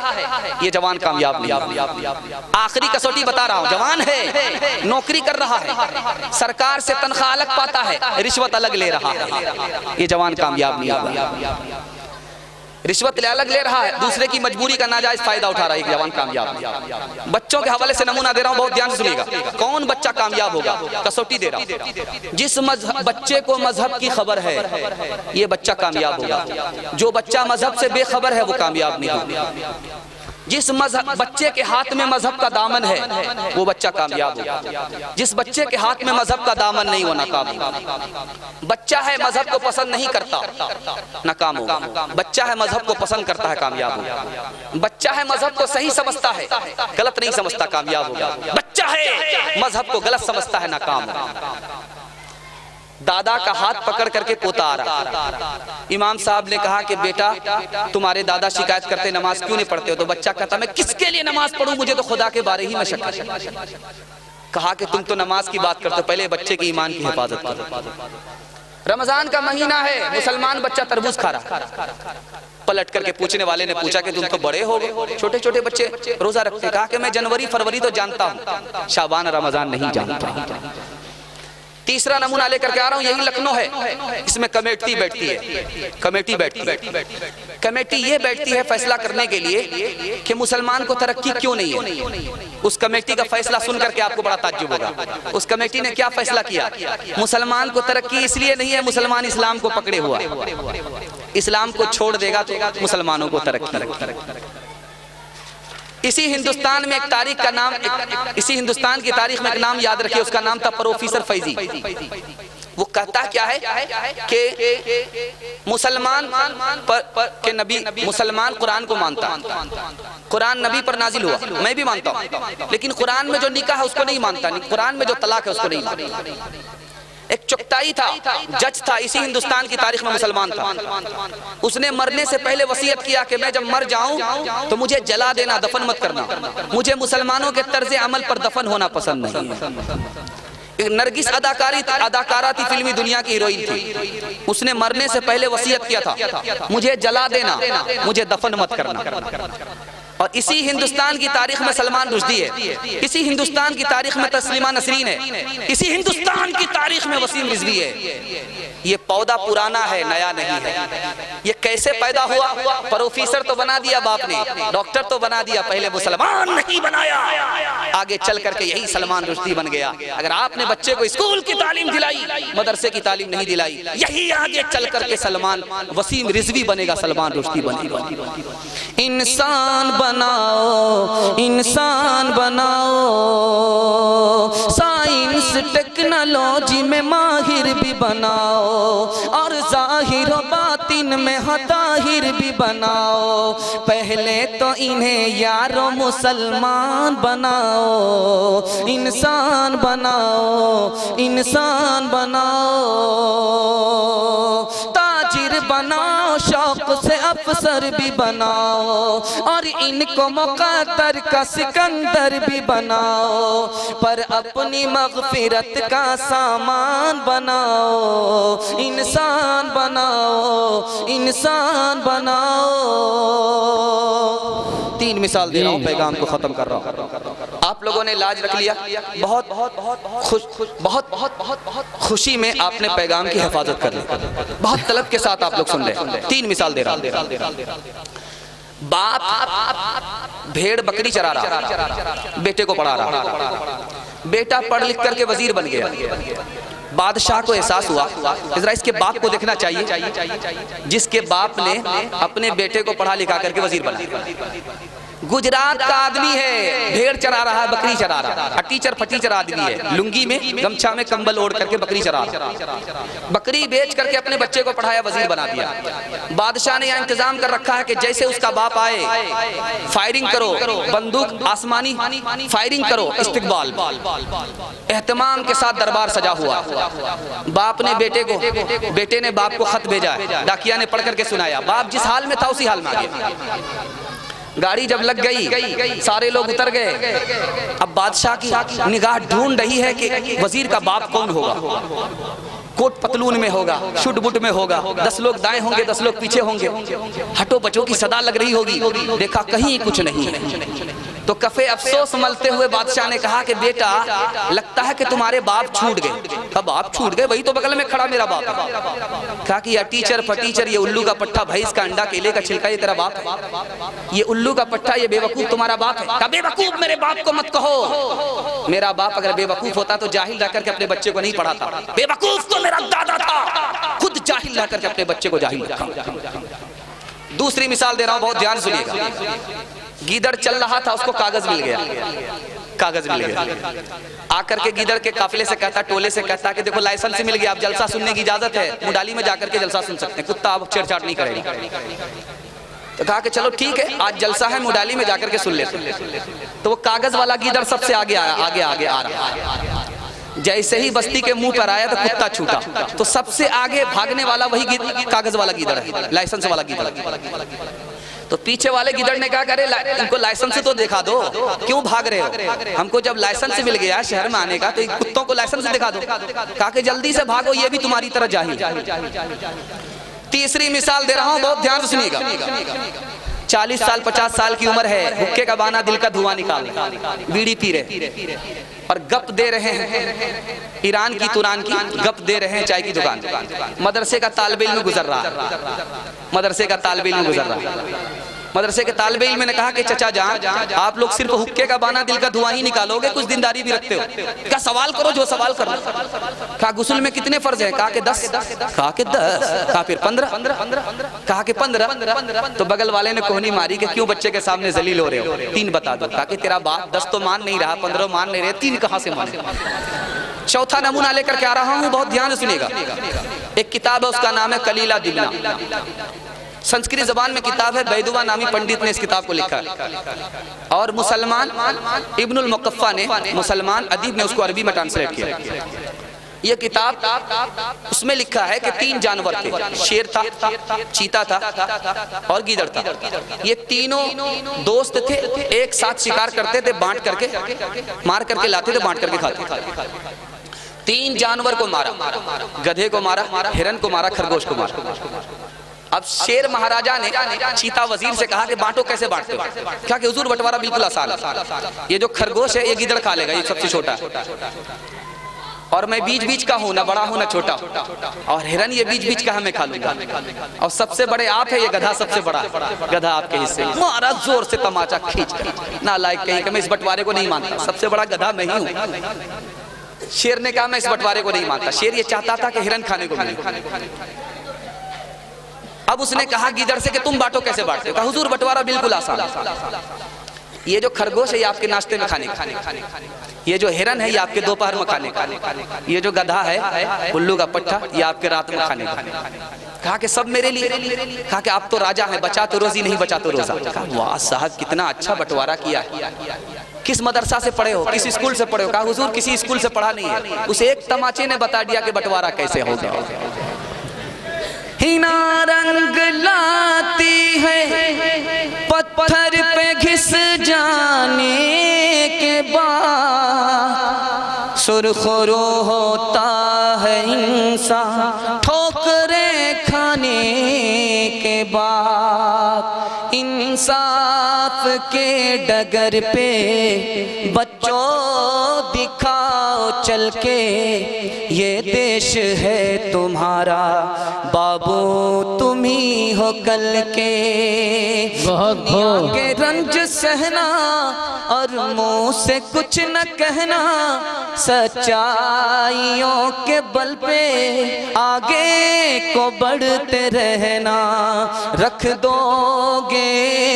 ये जवान कामयाब नहीं। आखिरी कसौटी बता रहा हूँ, जवान है, नौकरी कर रहा है, सरकार से तनख्वाह अलग पाता है, रिश्वत अलग ले रहा है, ये जवान कामयाब नहीं होगा। रिश्वत अलग ले रहा है, दूसरे की मजबूरी का नाजायज फायदा उठा रहा है, जवान कामयाब। बच्चों के हवाले से नमूना दे रहा हूं, बहुत ध्यान से सुनिएगा। कौन बच्चा कामयाब होगा? कसौटी दे रहा हूं। जिस बच्चे को मजहब की खबर है, ये बच्चा कामयाब होगा। जो बच्चा मजहब से बेखबर है, वो कामयाब नहीं होगा। जिस बच्चे के हाथ में मजहब का दामन है वो बच्चा कामयाब होगा। जिस बच्चे के हाथ में मजहब का दामन नहीं वो नाकाम होगा। बच्चा है मजहब को पसंद नहीं करता, नाकाम होगा। बच्चा है मजहब को पसंद करता है, कामयाब होगा। बच्चा है मजहब को सही समझता है, गलत नहीं समझता, कामयाब होगा। बच्चा है मजहब को गलत समझता है, नाकाम होगा। दादा का हाथ पकड़ करके पोता आ रहा, इमाम साहब ने कहा कि बेटा तुम्हारे दादा शिकायत करते नमाज क्यों नहीं पढ़ते हो? तो बच्चा कहता मैं किसके लिए नमाज पढ़ूं, मुझे तो खुदा के बारे ही में शक है। कहा कि तुम तो नमाज की बात करते हो, पहले बच्चे की ईमान की हिफाजत करो। रमजान का महीना है, मुसलमान बच्चा तरबूज खा रहा। पलट करके पूछने वाले ने पूछा कि तुम तो बड़े हो गए, छोटे छोटे बच्चे रोजा रखते। कहा कि मैं जनवरी फरवरी तो जानता हूँ, शाबान रमजान नहीं जानता। तीसरा नमूना लेकर के आ रहा हूं, यही लखनऊ है, इसमें कमेटी बैठती है। कमेटी बैठती है, कमेटी ये बैठती है फैसला करने के लिए कि मुसलमान को तरक्की क्यों नहीं है। उस कमेटी का फैसला सुन करके आपको बड़ा ताज्जुब होगा। उस कमेटी ने क्या फैसला किया? मुसलमान को तरक्की इसलिए नहीं है, मुसलमान इस्लाम को पकड़े हुआ, इस्लाम को छोड़ देगा तो मुसलमानों को तरक्की। इसी हिंदुस्तान में एक तारीख का नाम, इसी हिंदुस्तान की तारीख में एक नाम याद रखिए, उसका नाम था प्रोफेसर फैजी। वो कहता क्या है कि मुसलमान के नबी, मुसलमान कुरान को मानता, कुरान नबी पर नाजिल हुआ, मैं भी मानता हूँ, लेकिन कुरान में जो निकाह है उसको नहीं मानता, कुरान में जो तलाक है उसको नहीं मानता। एक चुगताई था, जज था, इसी हिंदुस्तान की तारीख में मुसलमान था। उसने मरने से पहले वसीयत किया कि मैं जब मर जाऊं तो मुझे जला देना, दफन मत करना, मुझे मुसलमानों के तर्ज अमल पर दफन होना पसंद नहीं है। नरगिस अदाकारा थी, फिल्मी दुनिया की हीरोइन थी। उसने मरने से पहले वसीयत किया था मुझे जला देना, मुझे दफन मत करना। और इसी हिंदुस्तान की तारीख में सलमान रुश्दी है, इसी हिंदुस्तान की तारीख में तस्लीमा नसरीन है, इसी हिंदुस्तान की तारीख में वसीम रिजवी है। ये पौधा पुराना है, नया नहीं है। ये कैसे पैदा हुआ? प्रोफेसर तो बना दिया बाप ने, डॉक्टर तो बना दिया, पहले मुसलमान नहीं बनाया। आगे चल करके यही सलमान रुश्दी बन गया। अगर आपने बच्चे को स्कूल की तालीम दिलाई, मदरसे की तालीम नहीं दिलाई, यही आगे चल करके सलमान वसीम रिजवी बनेगा, सलमान रुश्दी बनेगा। इंसान बनाओ, इंसान बनाओ, साइंस टेक्नोलॉजी में माहिर भी बनाओ, और जाहिर व बातिन में हताहिर भी बनाओ। पहले तो इन्हें यारो मुसलमान बनाओ, इंसान बनाओ, इंसान बनाओ, ताजिर बनाओ, शौक से अफसर भी बनाओ, और इनको मुक़द्दर का सिकंदर भी बनाओ, पर अपनी मग़फ़िरत का सामान बनाओ, इंसान बनाओ, इंसान बनाओ। तीन मिसाल दे रहा हूँ, पैगाम को ख़त्म कर रहा हूँ। आप लोगों ने लाज रख लिया, बहुत बहुत बहुत खुशी में आपने पैगाम की हिफाजत कर ली, बहुत तलब के साथ आप लोग सुन रहे। तीन मिसाल दे रहा हूँ। बाप भेड़ बकरी चरा रहा, बेटे को पढ़ा रहा, बेटा पढ़ लिख करके वजीर बन गया। बादशाह को एहसास हुआ जरा इसके बाप को देखना चाहिए, जिसके बाप ने अपने बेटे को पढ़ा लिखा करके वजीर बना। गुजरात का आदमी है, भेड़ चरा रहा है, बकरी चरा रहा है, टीचर फटीचर आदमी है, लुंगी में गमछा में कंबल ओढ़ करके बकरी चरा रहा है। बकरी बेच करके अपने बच्चे को पढ़ाया, वजीर बना दिया। बादशाह ने यहाँ इंतजाम कर रखा है कि जैसे उसका बाप आए फायरिंग करो, बंदूक आसमानी फायरिंग करो, इस्तिकबाल। एहतमाम के साथ दरबार सजा हुआ। बाप ने बेटे ने बाप को खत भेजा, डाकिया ने पढ़ करके सुनाया। बाप जिस हाल में था उसी हाल में आ गया। गाड़ी जब लग गई, सारे लोग उतर गए। अब बादशाह की निगाह ढूंढ रही है कि वजीर का बाप कौन होगा। कोट पतलून में होगा, शुड बुट में होगा, 10 लोग दाएं होंगे, 10 लोग पीछे होंगे, हटो बचो की सदा लग रही होगी। देखा कहीं कुछ नहीं है, तो कफे अफसोस मलते हुए बादशाह ने कहा कि बेटा लगता है कि तुम्हारे बाप छूट गए। अब बाप छूट गए, वही तो बगल में खड़ा मेरा बाप है। कहा कि ये टीचर फटीचर, ये उल्लू का पट्टा, भैंस का अंडा, केले का छिलका, ये तेरा बाप है। ये उल्लू का पट्टा, ये बेवकूफ तुम्हारा बाप है। कहा बेवकूफ मेरे बाप को मत कहो। मेरा बाप अगर बेवकूफ होता तो जाहिल रह करके अपने बच्चे को नहीं पढ़ाता। बेवकूफ तो मेरा दादा था, खुद जाहिल रह करके अपने बच्चे को जाहिल रखा। दूसरी मिसाल दे रहा हूं, बहुत ध्यान सुनिएगा। गीदड़ चल रहा था, उसको कागज मिल गया, कागज मिल गया। आकर के गीदड़ के काफिले से कहता, टोले से कहता कि देखो लाइसेंस मिल गया, अब जलसा सुनने की इजाजत है, मुडाली में जाकर के जलसा सुन सकते हैं, कुत्ता अब छेड़छाड़ नहीं करेगा। तो कहा कि चलो ठीक है, आज जलसा है, मुडाली में जाकर के सुन लेते। तो वो कागज वाला गीदड़ सबसे आगे आया, आगे आगे आ रहा है। जैसे ही बस्ती के मुंह पर आया तो कुत्ता छूटा, तो सबसे आगे भागने वाला वही कागज वाला गीदड़ है, लाइसेंस वाला गीदड़। तो पीछे वाले गिदड़ ने कहा, अरे इनको लाइसेंस तो दिखा दो, क्यों भाग रहे हो? हमको जब लाइसेंस मिल गया शहर में आने का, तो कुत्तों को लाइसेंस दिखा दो। कहा कि जल्दी से भागो, ये भी तुम्हारी तरह जाहिल। तीसरी मिसाल दे रहा हूं, बहुत ध्यान से सुनिएगा। 40 साल 50 साल की उम्र है, हुक्के का बाना, दिल का धुआं निकाल रहे, बीड़ी पी रहे और गप दे रहे हैं, ईरान की तुरान की गप दे रहे हैं चाय की दुकान। मदरसे का तालिब इल्म गुजर रहा है, मदरसे का तालिब इल्म गुजर रहा है। मदरसे के तालिब इल्म ने कहा कि चचा जान, आप लोग सिर्फ हुक्के का बाना, दिल का धुआं ही निकालोगे, कुछ दीनदारी भी रखते हो क्या? सवाल करो जो सवाल करो। कहा गुस्ल में कितने फर्ज हैं? कहा कि 10। कहा कि 10। कहा फिर 15। कहा कि 15। तो बगल वाले ने कोहनी मारी कि क्यों बच्चे के सामने जलील हो रहे हो, 3 बता दो। कहा कि तेरा बाप 10 तो मान नहीं रहा, 15 मान नहीं रहे, 3 कहां से माने? चौथा नमूना लेकर के आ रहा हूं, बहुत ध्यान से सुनिएगा। एक किताब है, उसका नाम है कलीला दिलना, संस्कृत जबान में किताब है, बैदुआ नामी पंडित ने इस किताब को लिखा है। और मुसलमान इब्नुल मुकफ्फा ने, मुसलमान अदीब ने उसको अरबी में ट्रांसलेट किया। ये किताब, उसमें लिखा है कि 3 जानवर थे, शेर था, चीता था और गीदड़ था। ये तीनों दोस्त थे, एक साथ शिकार करते थे, बांट करके मार करके लाते थे, बांट करके खाते थे। 3 जानवर को मारा, गधे को मारा, हिरन को मारा, खरगोश को मारा। अब शेर महाराजा ने चीता वजीर से कहा कि बांटो, कैसे बांटते हो? क्या कि हुजूर बंटवारा बिल्कुल आसान है, ये जो खरगोश है ये गीदड़ खा लेगा, ये सबसे छोटा है, और मैं बीच बीच का हूँ, ना बड़ा हूँ ना छोटा, और हिरन ये बीच बीच का मैं खा लूंगा, और सबसे बड़े आप है, ये गधा सबसे बड़ा, गधा आपके हिस्से। मारा जोर से तमाचा खींच कर, ना लायक कहीं कि मैं इस बंटवारे को नहीं मानता, सबसे बड़ा गधा मैं ही हूँ। शेर ने कहा मैं इस बंटवारे को नहीं मानता। शेर ये चाहता था कि हिरन खाने को मिले। अब उसने कहा गीदड़ से कि तुम बांटो, कैसे बांटते हो? कहा हुजूर बंटवारा बिल्कुल आसान, ये जो खरगोश है ये आपके नाश्ते में खाने का, ये जो हिरन है ये आपके दोपहर में खाने का, ये जो गधा है उल्लू का पट्टा ये आपके रात में खाने का। कहा कि सब मेरे लिए। कहा कि आप तो राजा हैं, बचा तो रोजी नहीं बचा तो रोजा। कहा वाह साहब कितना अच्छा बंटवारा किया है। किस मदरसा से पढ़े हो, किस स्कूल से पढ़े हो? कहा हुजूर किसी स्कूल से पढ़ा नहीं है। उसे एक तमाचे ने बता दिया कि बंटवारा कैसे होगा। हिना रंग लाती है पत्थर पे घिस जाने के बाद, सुरखरू होता है इंसान ठोकरें खाने के बाद। इंसाफ के डगर पे बच्चों दिखाओ चल के, ये देश है तुम्हारा बाबू तुम ही हो कल के। दुनिया के रंज सहना और मुंह से कुछ न कहना, सच्चाइयों के बल पे आगे को बढ़ते रहना। रख दोगे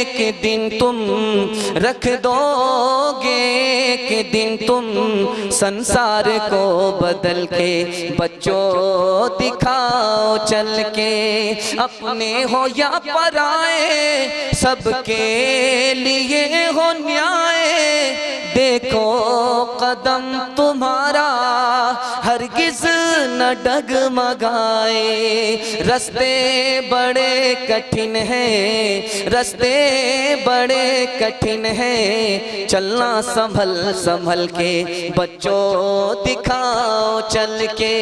कि दिन तुम, रख दोगे कि दिन तुम संसार को बदल के, बच्चों दिखाओ चल के। अपने हो या पराए सबके लिए हो न्याय, देखो कदम तुम्हारा हरगिज न डगमगाए। रास्ते बड़े कठिन हैं, रास्ते बड़े कठिन हैं, चलना संभल संभल के, बच्चों दिखाओ चल के।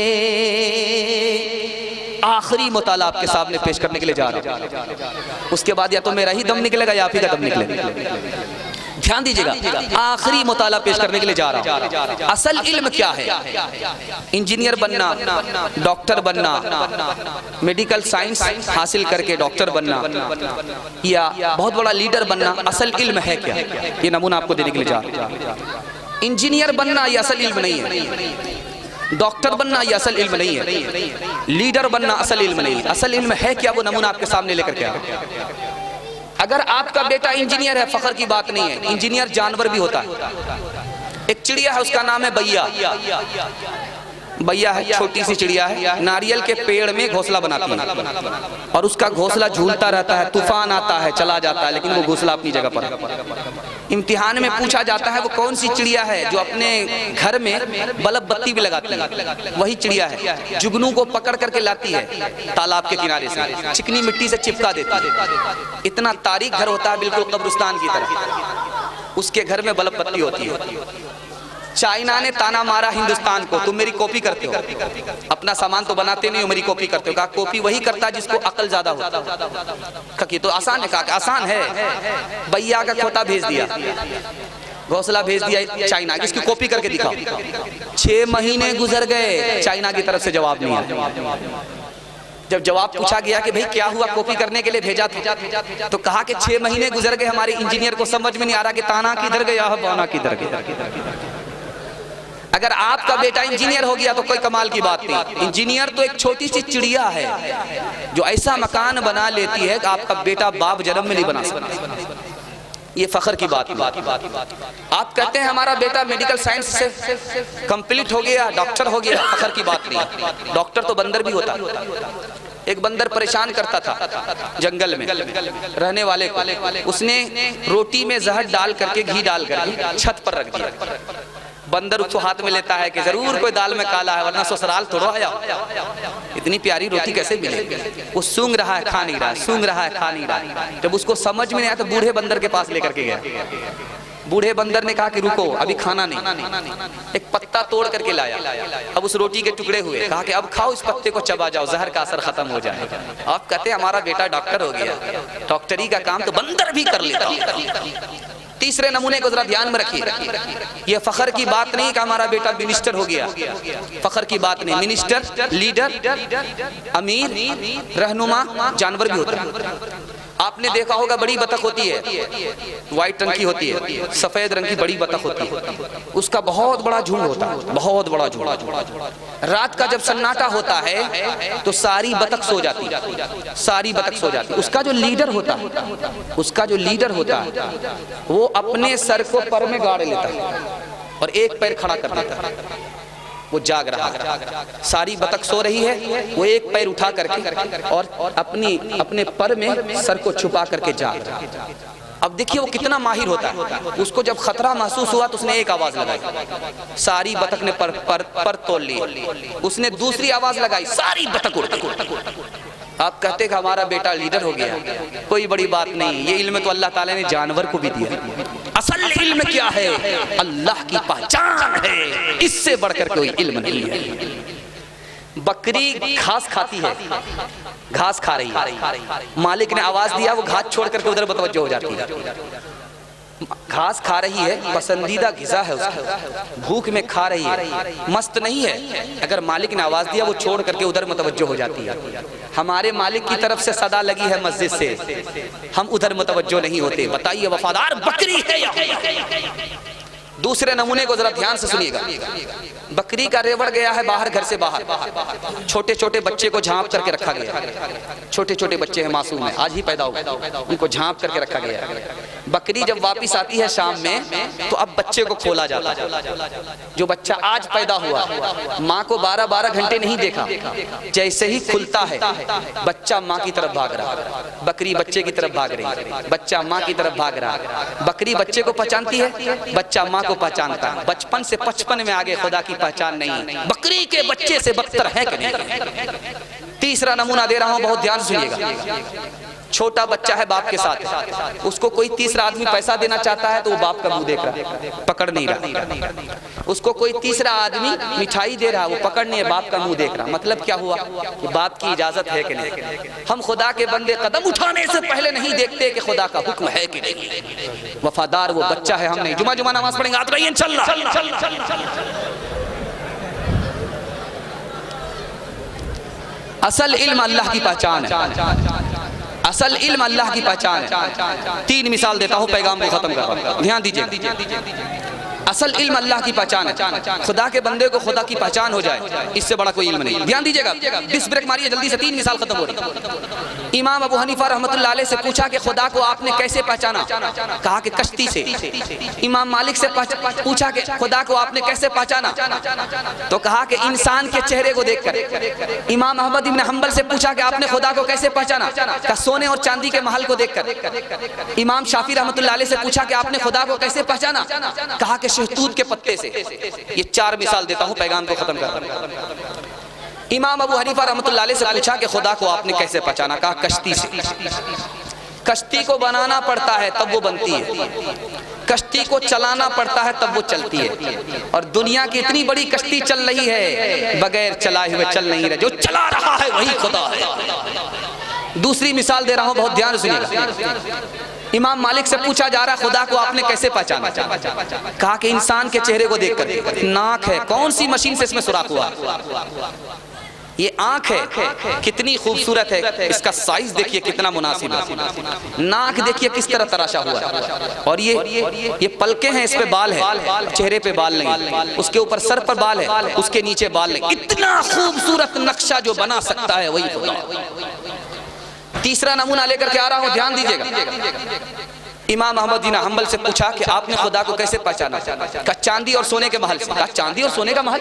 आखिरी मुताला आपके सामने पेश करने के लिए जा रहा हूं, उसके बाद या तो मेरा ही दम निकलेगा या आप ही का दम निकलेगा। ध्यान दीजिएगा, आखिरी मुताला पेश करने के लिए जा रहा हूं। असल इल्म क्या है? इंजीनियर बनना, डॉक्टर बनना, मेडिकल साइंस हासिल करके डॉक्टर बनना, या बहुत बड़ा लीडर बनना, असल इल्म है क्या? ये नमूना आपको देने के लिए जा रहा हूं। इंजीनियर बनना ये असल इल्म नहीं है, डॉक्टर बनना ये असल इल्म नहीं है, लीडर बनना असल इल्म नहीं है। असल इल्म है क्या? वो नमूना आपके सामने लेकर के आ रहा हूं। अगर आपका बेटा इंजीनियर है, फखर की बात नहीं है, इंजीनियर जानवर भी होता है। एक चिड़िया है, उसका नाम है बैया। बैया है, छोटी सी चिड़िया है, नारियल के पेड़ में घोंसला बनाती है और उसका घोंसला झूलता रहता है, तूफान आता है चला जाता है, लेकिन वो घोंसला अपनी जगह पर है। इम्तिहान में पूछा जाता है वो कौन सी चिड़िया है जो अपने घर में बल्ब बत्ती भी लगाती है। वही चिड़िया है, जुगनू को पकड़ करके लाती है तालाब के किनारे से, चिकनी मिट्टी से चिपका देती है। इतना तारीख घर होता है, बिल्कुल कब्रिस्तान की तरह। उसके घर में बल्ब बत्ती होती है। चाइना ने ताना मारा हिंदुस्तान को, तुम मेरी कॉपी करते हो, अपना सामान तो बनाते नहीं हो, मेरी कॉपी करते हो। कहा कॉपी वही करता है जिसको अकल ज्यादा होता है। तो आसान है, कहा आसान है। भैया का खोता भेज दिया, घोंसला भेज दिया चाइना, इसकी कॉपी करके दिखाओ। 6 महीने गुजर गए, चाइना की तरफ से जवाब नहीं आया। जब जवाब पूछा गया कि भाई क्या हुआ, कॉपी करने के लिए भेजा था, तो कहा कि 6 महीने गुजर गए, हमारे इंजीनियर को समझ में नहीं आ रहा कि ताना किधर गया है, बाना किधर गया। अगर आपका बेटा इंजीनियर हो गया तो कोई कमाल की बात नहीं। इंजीनियर तो एक छोटी सी चिड़िया है जो ऐसा मकान बना लेती है कि आपका बेटा बाप जन्म में नहीं बना सकता। ये फखर की बात। आप कहते हैं हमारा बेटा मेडिकल साइंस से कंप्लीट हो गया, डॉक्टर हो गया, फखर की बात नहीं। डॉक्टर तो बंदर भी होता। एक बंदर परेशान करता था जंगल में रहने वाले को, उसने रोटी में जहर डाल करके घी डाल कर छत पर रख दिया। बंदर उसको हाथ में लेता है कि जरूर कोई दाल में काला है, वरना ससुराल थोड़ा आया, इतनी प्यारी रोटी कैसे मिलेगी। वो सूंघ रहा है, खा नहीं रहा, सूंघ रहा है, खा नहीं रहा। जब उसको समझ में नहीं आया तो बूढ़े बंदर के पास लेकर के गया। बूढ़े बंदर ने कहा कि रुको, अभी खाना नहीं। एक पत्ता तोड़ करके लाया, अब उस रोटी के टुकड़े हुए, कहा कि अब खाओ, इस पत्ते को चबा जाओ, जहर का असर खत्म हो जाए। आप कहते हैं हमारा बेटा डॉक्टर हो गया, डॉक्टरी का काम तो बंदर भी कर लेता। तीसरे नमूने को जरा ध्यान में रखिए। ये फखर की बात नहीं कि हमारा बेटा मिनिस्टर हो गया, फखर की बात नहीं। मिनिस्टर, लीडर, अमीर, रहनुमा जानवर भी होता है। आपने देखा होगा बड़ी बतख होती है, व्हाइट रंग की होती है, सफेद रंग की बड़ी बतख होती है, उसका बहुत बड़ा झुंड होता है, बहुत बड़ा झुंड। रात का जब सन्नाटा होता है तो सारी बतख सो जाती है, सारी बतख सो जाती है। उसका जो लीडर होता है, उसका जो लीडर होता है, वो अपने सर को पर में गाड़ लेता है और एक पैर खड़ा कर देता है। वो जाग रहा है, सारी बतख सो रही है, वो एक पैर उठा करके और अपने पर में सर को छुपा करके जाग रहा है। अब देखिए वो कितना माहिर होता है। उसको जब खतरा महसूस हुआ तो उसने एक आवाज लगाई, सारी बतख ने पर तोड़ ली। उसने दूसरी आवाज लगाई, सारी बतख उड़ गई। आप कहते हैं कि हमारा बेटा लीडर हो गया, कोई बड़ी बात नहीं। ये इल्म तो अल्लाह ताला ने जानवर को भी दिया। असल इल्म क्या है? अल्लाह की पहचान है, इससे बढ़कर कोई इल्म नहीं है। बकरी घास खाती है, घास खा रही है, मालिक ने आवाज दिया, वो घास छोड़ करके उधर मुतवज्जो हो जाती है। घास खा रही है, पसंदीदा ग़िज़ा है उसका, भूख में खा रही है, मस्त नहीं है। अगर मालिक ने आवाज दिया वो छोड़ करके उधर मुतवज्जो हो जाती है। हमारे मालिक की तरफ से सदा लगी है मस्जिद से, हम उधर मुतवज्जो नहीं होते। बताइए वफादार बकरी है या? दूसरे नमूने को जरा ध्यान से सुनिएगा। बकरी का रेवड़ गया है बाहर, घर से बाहर, छोटे छोटे बच्चे को झांप करके रखा गया। छोटे छोटे बच्चे हैं, मासूम है, आज ही पैदा हुए, उनको झांप करके रखा गया। बकरी जब वापिस आती है शाम में तो अब बच्चे को खोला जाता है। जो बच्चा आज पैदा हुआ, माँ को 12-12 घंटे नहीं देखा, जैसे ही खुलता है बच्चा माँ की तरफ भाग रहा, बकरी बच्चे की तरफ भाग रही, बच्चा माँ की तरफ भाग रहा। बकरी बच्चे को पहचानती है, बच्चा माँ को पहचानता है। बचपन से 55 में आगे खुदा की पहचान नहीं। बकरी के बच्चे से बदतर है कि नहीं? तीसरा नमूना दे रहा हूं, बहुत ध्यान से सुनिएगा। छोटा बच्चा है बाप के साथ, उसको कोई तीसरा आदमी पैसा देना चाहता है तो वो बाप का मुंह देख रहा है, पकड़ नहीं रहा। उसको कोई तीसरा आदमी मिठाई दे रहा है, वो पकड़ नहीं है, बाप का मुंह देख रहा। मतलब क्या हुआ कि बाप की इजाजत है कि नहीं? हम खुदा के बंदे कदम उठाने से पहले नहीं देखते कि खुदा का हुक्म है कि नहीं। वफादार वो बच्चा है, हम नहीं। जुमा जुमा नमाज पढ़ेंगे, आते रहिए इंशाअल्लाह। असल इल्म अल्लाह की पहचान है, असल इल्म अल्लाह की पहचान है। 3 मिसाल देता हूं, पैगाम को खत्म कर रहा हूं, ध्यान दीजिए। असल इल्म अल्लाह की पहचान है, खुदा के बंदे को खुदा की पहचान हो जाए, इससे बड़ा कोई इल्म नहीं। ध्यान दीजिएगा, डिस्क ब्रेक मारिए जल्दी से, 3 मिसाल खत्म हो रही। इमाम अबू हनीफा रहमतुल्लाह अलैह से पूछा कि खुदा को आपने कैसे पहचाना? कहा कि कश्ती से। इमाम मालिक से पूछा कि खुदा को आपने कैसे पहचाना? तो कहा कि इंसान के चेहरे को देखकर। इमाम अहमद इब्न हंबल से पूछा कि आपने खुदा को कैसे पहचाना? कहा सोने और चांदी के महल को देखकर। इमाम शाफी रहमतुल्लाह अलैह से पूछा कि आपने खुदा को कैसे पहचाना? कहा कि शहतूत के पत्ते से। ये 4 मिसाल देता हूं, पैगाम को खत्म कर। इमाम अबू हनीफा रहमतुल्लाह अलैह से पूछा कि खुदा को आपने कैसे पहचाना? कहा कश्ती से। कश्ती को बनाना पड़ता है तब वो बनती है, कश्ती को चलाना पड़ता है तब वो चलती है। और दुनिया की इतनी बड़ी कश्ती चल रही है, बगैर चलाए हुए चल नहीं रहे, जो चला रहा है वही खुदा है। दूसरी मिसाल दे रहा हूं, बहुत ध्यान से सुनिएगा। इमाम मालिक से पूछा जा रहा है खुदा को आपने कैसे पहचाना? कहा कि इंसान के चेहरे को देखकर। नाक है, कौन सी मशीन से इसमें सुराख हुआ? ये आंख है, कितनी खूबसूरत है, इसका साइज देखिए कितना मुनासिब है। नाक देखिए किस तरह तराशा हुआ है। और ये पलके हैं, इस पे बाल है, चेहरे पे बाल नहीं, उसके ऊपर सर पर बाल है, उसके नीचे बाल नहीं। इतना खूबसूरत नक्शा जो बना सकता है वही खुदा। तीसरा नमूना लेकर के आ रहा हूं, ध्यान दीजिएगा। इमाम अहमद बिन हंबल से पूछा कि आपने खुदा को कैसे पहचाना? कहा चांदी और सोने के महल से। कहा चांदी और सोने का महल?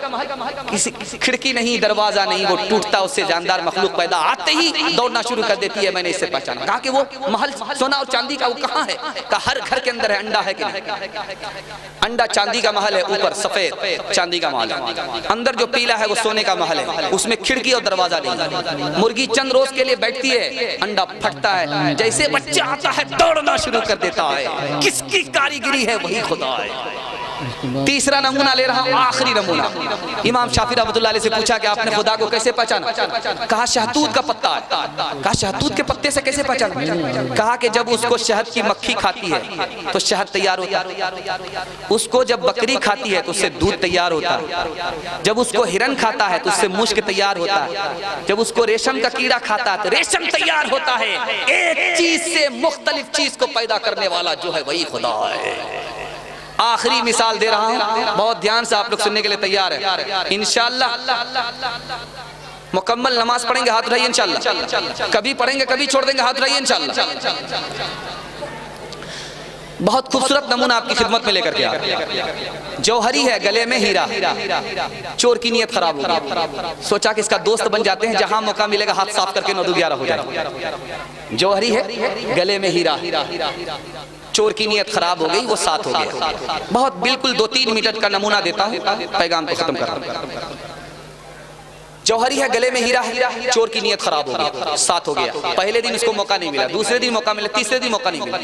किसी खिड़की नहीं, दरवाजा नहीं, वो टूटता, उससे जानदार मखलूक पैदा, आते ही दौड़ना शुरू कर देती है, मैंने इससे पहचाना। कहा कि वो महल सोना और चांदी का वो कहाँ है? कहा हर घर के अंदर है। अंडा है कि नहीं? अंडा चांदी का महल है, ऊपर सफेद चांदी का महल है, अंदर जो पीला है वो सोने का महल है, उसमें खिड़की और दरवाजा नहीं। मुर्गी चंद रोज के लिए बैठती है, अंडा फटता है, जैसे बच्चा आता है दौड़ना शुरू कर देता है। किसकी कारीगरी है? वही खुदा है। तीसरा नमूना ले रहा हूं, आखिरी नमूना। इमाम शाफी रहमतुल्लाह अलैह से पूछा कि आपने खुदा को कैसे पहचाना? कहा शहतूत का पत्ता है। कहा शहतूत के पत्ते से कैसे पहचाना? कहा कि जब उसको शहद की मक्खी खाती है तो शहद तैयार होता है, उसको जब बकरी खाती है तो उससे दूध तैयार होता है, जब उसको हिरन खाता है तो उससे मुश्क तैयार होता है, जब उसको रेशम का कीड़ा खाता है तो रेशम तैयार होता है। एक चीज से मुख्तलिफ चीज को पैदा करने वाला जो है वही खुदा है। आखिरी मिसाल दे रहा हूं, बहुत ध्यान से आप लोग सुनने के लिए तैयार है। इंशाअल्लाह मुकम्मल नमाज पढ़ेंगे, हाथ उठाइए इंशाअल्लाह। कभी पढ़ेंगे कभी छोड़ देंगे, हाथ उठाइए इंशाअल्लाह। बहुत खूबसूरत नमूना आपकी खिदमत में लेकर के आ। जौहरी है, गले में हीरा, चोर की नीयत खराब हो गई, सोचा कि इसका दोस्त बन जाते हैं, जहां मौका मिलेगा हाथ साफ करके 9-11 हो जाए। जौहरी है, गले में हीरा, चोर की नीयत खराब हो गई, वो 7 हो गया। बहुत बिल्कुल 2-3 मिनट का नमूना देता हूं, पैगाम को खत्म करता। जौहरी है, गले में हीरा है, चोर की नीयत खराब हो गई, 7 हो गया। पहले दिन इसको मौका नहीं मिला, दूसरे दिन मौका मिला, तीसरे दिन मौका नहीं मिला।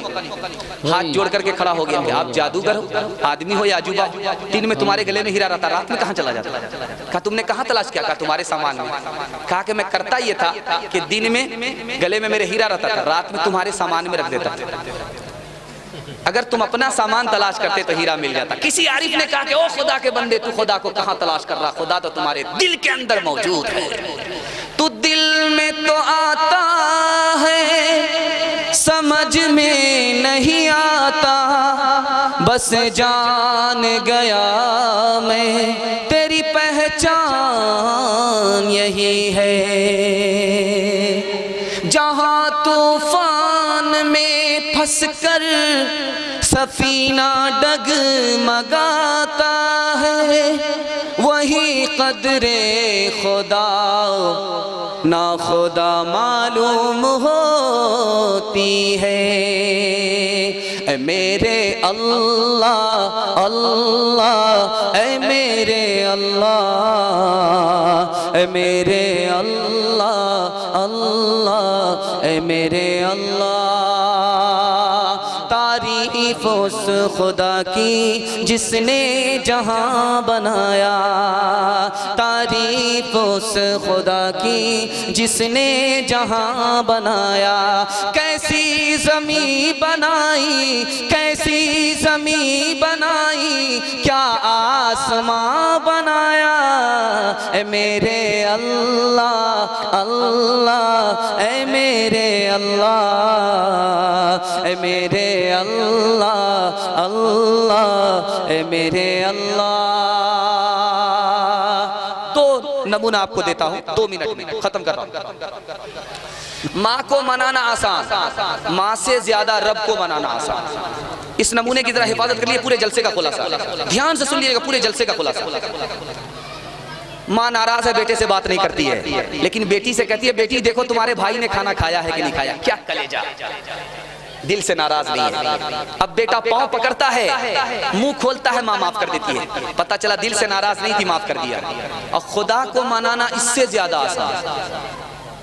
हाथ जोड़ करके खड़ा हो गया कि आप जादूगर हो, आदमी हो या अजूबा? दिन में तुम्हारे गले में हीरा रहता, रात में कहाँ चला जाता? कहा तुमने कहाँ तलाश किया? कहा तुम्हारे सामान में। कहा कि मैं करता ये था कि दिन में गले में मेरे हीरा रहता था, रात में तुम्हारे सामान में रख देता था। अगर तुम अपना सामान तलाश करते तो हीरा मिल जाता। किसी आरिफ ने कहा कि ओ खुदा के बंदे, तू खुदा को कहां तलाश कर रहा? खुदा तो तुम्हारे दिल के अंदर मौजूद है। तू दिल में तो आता है, समझ में नहीं आता, बस जान गया मैं तेरी पहचान यही है। जहां तूफान में फंस कर सफीना डगमगाता है, वही कदरे खुदा ना खुदा मालूम होती है। ऐ मेरे अल्लाह अल्लाह, ऐ मेरे अल्लाह, ऐ मेरे अल्लाह अल्लाह, ऐ मेरे अल्लाह। तारीफ उस खुदा की जिसने जहां बनाया, तारीफ उस खुदा की जिसने जहां बनाया। कैसी ज़मीं बनाई, कैसी ज़मीं बनाई, क्या आसमां बनाया। ए मेरे अल्लाह अल्लाह, ए मेरे अल्लाह, ए मेरे अल्लाह अल्लाह, ए मेरे अल्लाह। तो नमूना आपको देता हूं 2 मिनट में खत्म कर रहा हूं। माँ को मनाना आसान, माँ से ज्यादा रब को मनाना आसान। इस नमूने की जरा हिफाजत कर लिए, पूरे जलसे का खुलासा ध्यान से सुनिएगा, पूरे जलसे का खुलासा। माँ नाराज है, बेटे से बात नहीं करती है, लेकिन बेटी से कहती है बेटी देखो तुम्हारे भाई ने खाना खाया है कि नहीं खाया। क्या कलेजा, दिल से नाराज नहीं है। अब बेटा पांव पकड़ता है, मुंह खोलता है, माँ माफ कर देती है। पता चला दिल से नाराज नहीं थी, माफ कर दिया। और खुदा को मनाना इससे ज्यादा आसान,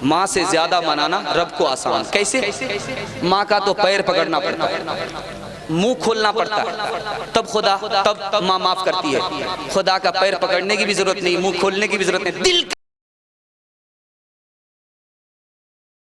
माँ से ज्यादा मनाना रब को आसान। कैसे? माँ का तो पैर पकड़ना पड़ता है, मुंह खोलना पड़ता है, तब खुदा, तब माँ माफ करती है। खुदा का पैर पकड़ने की भी जरूरत नहीं, मुंह खोलने की भी जरूरत नहीं, दिल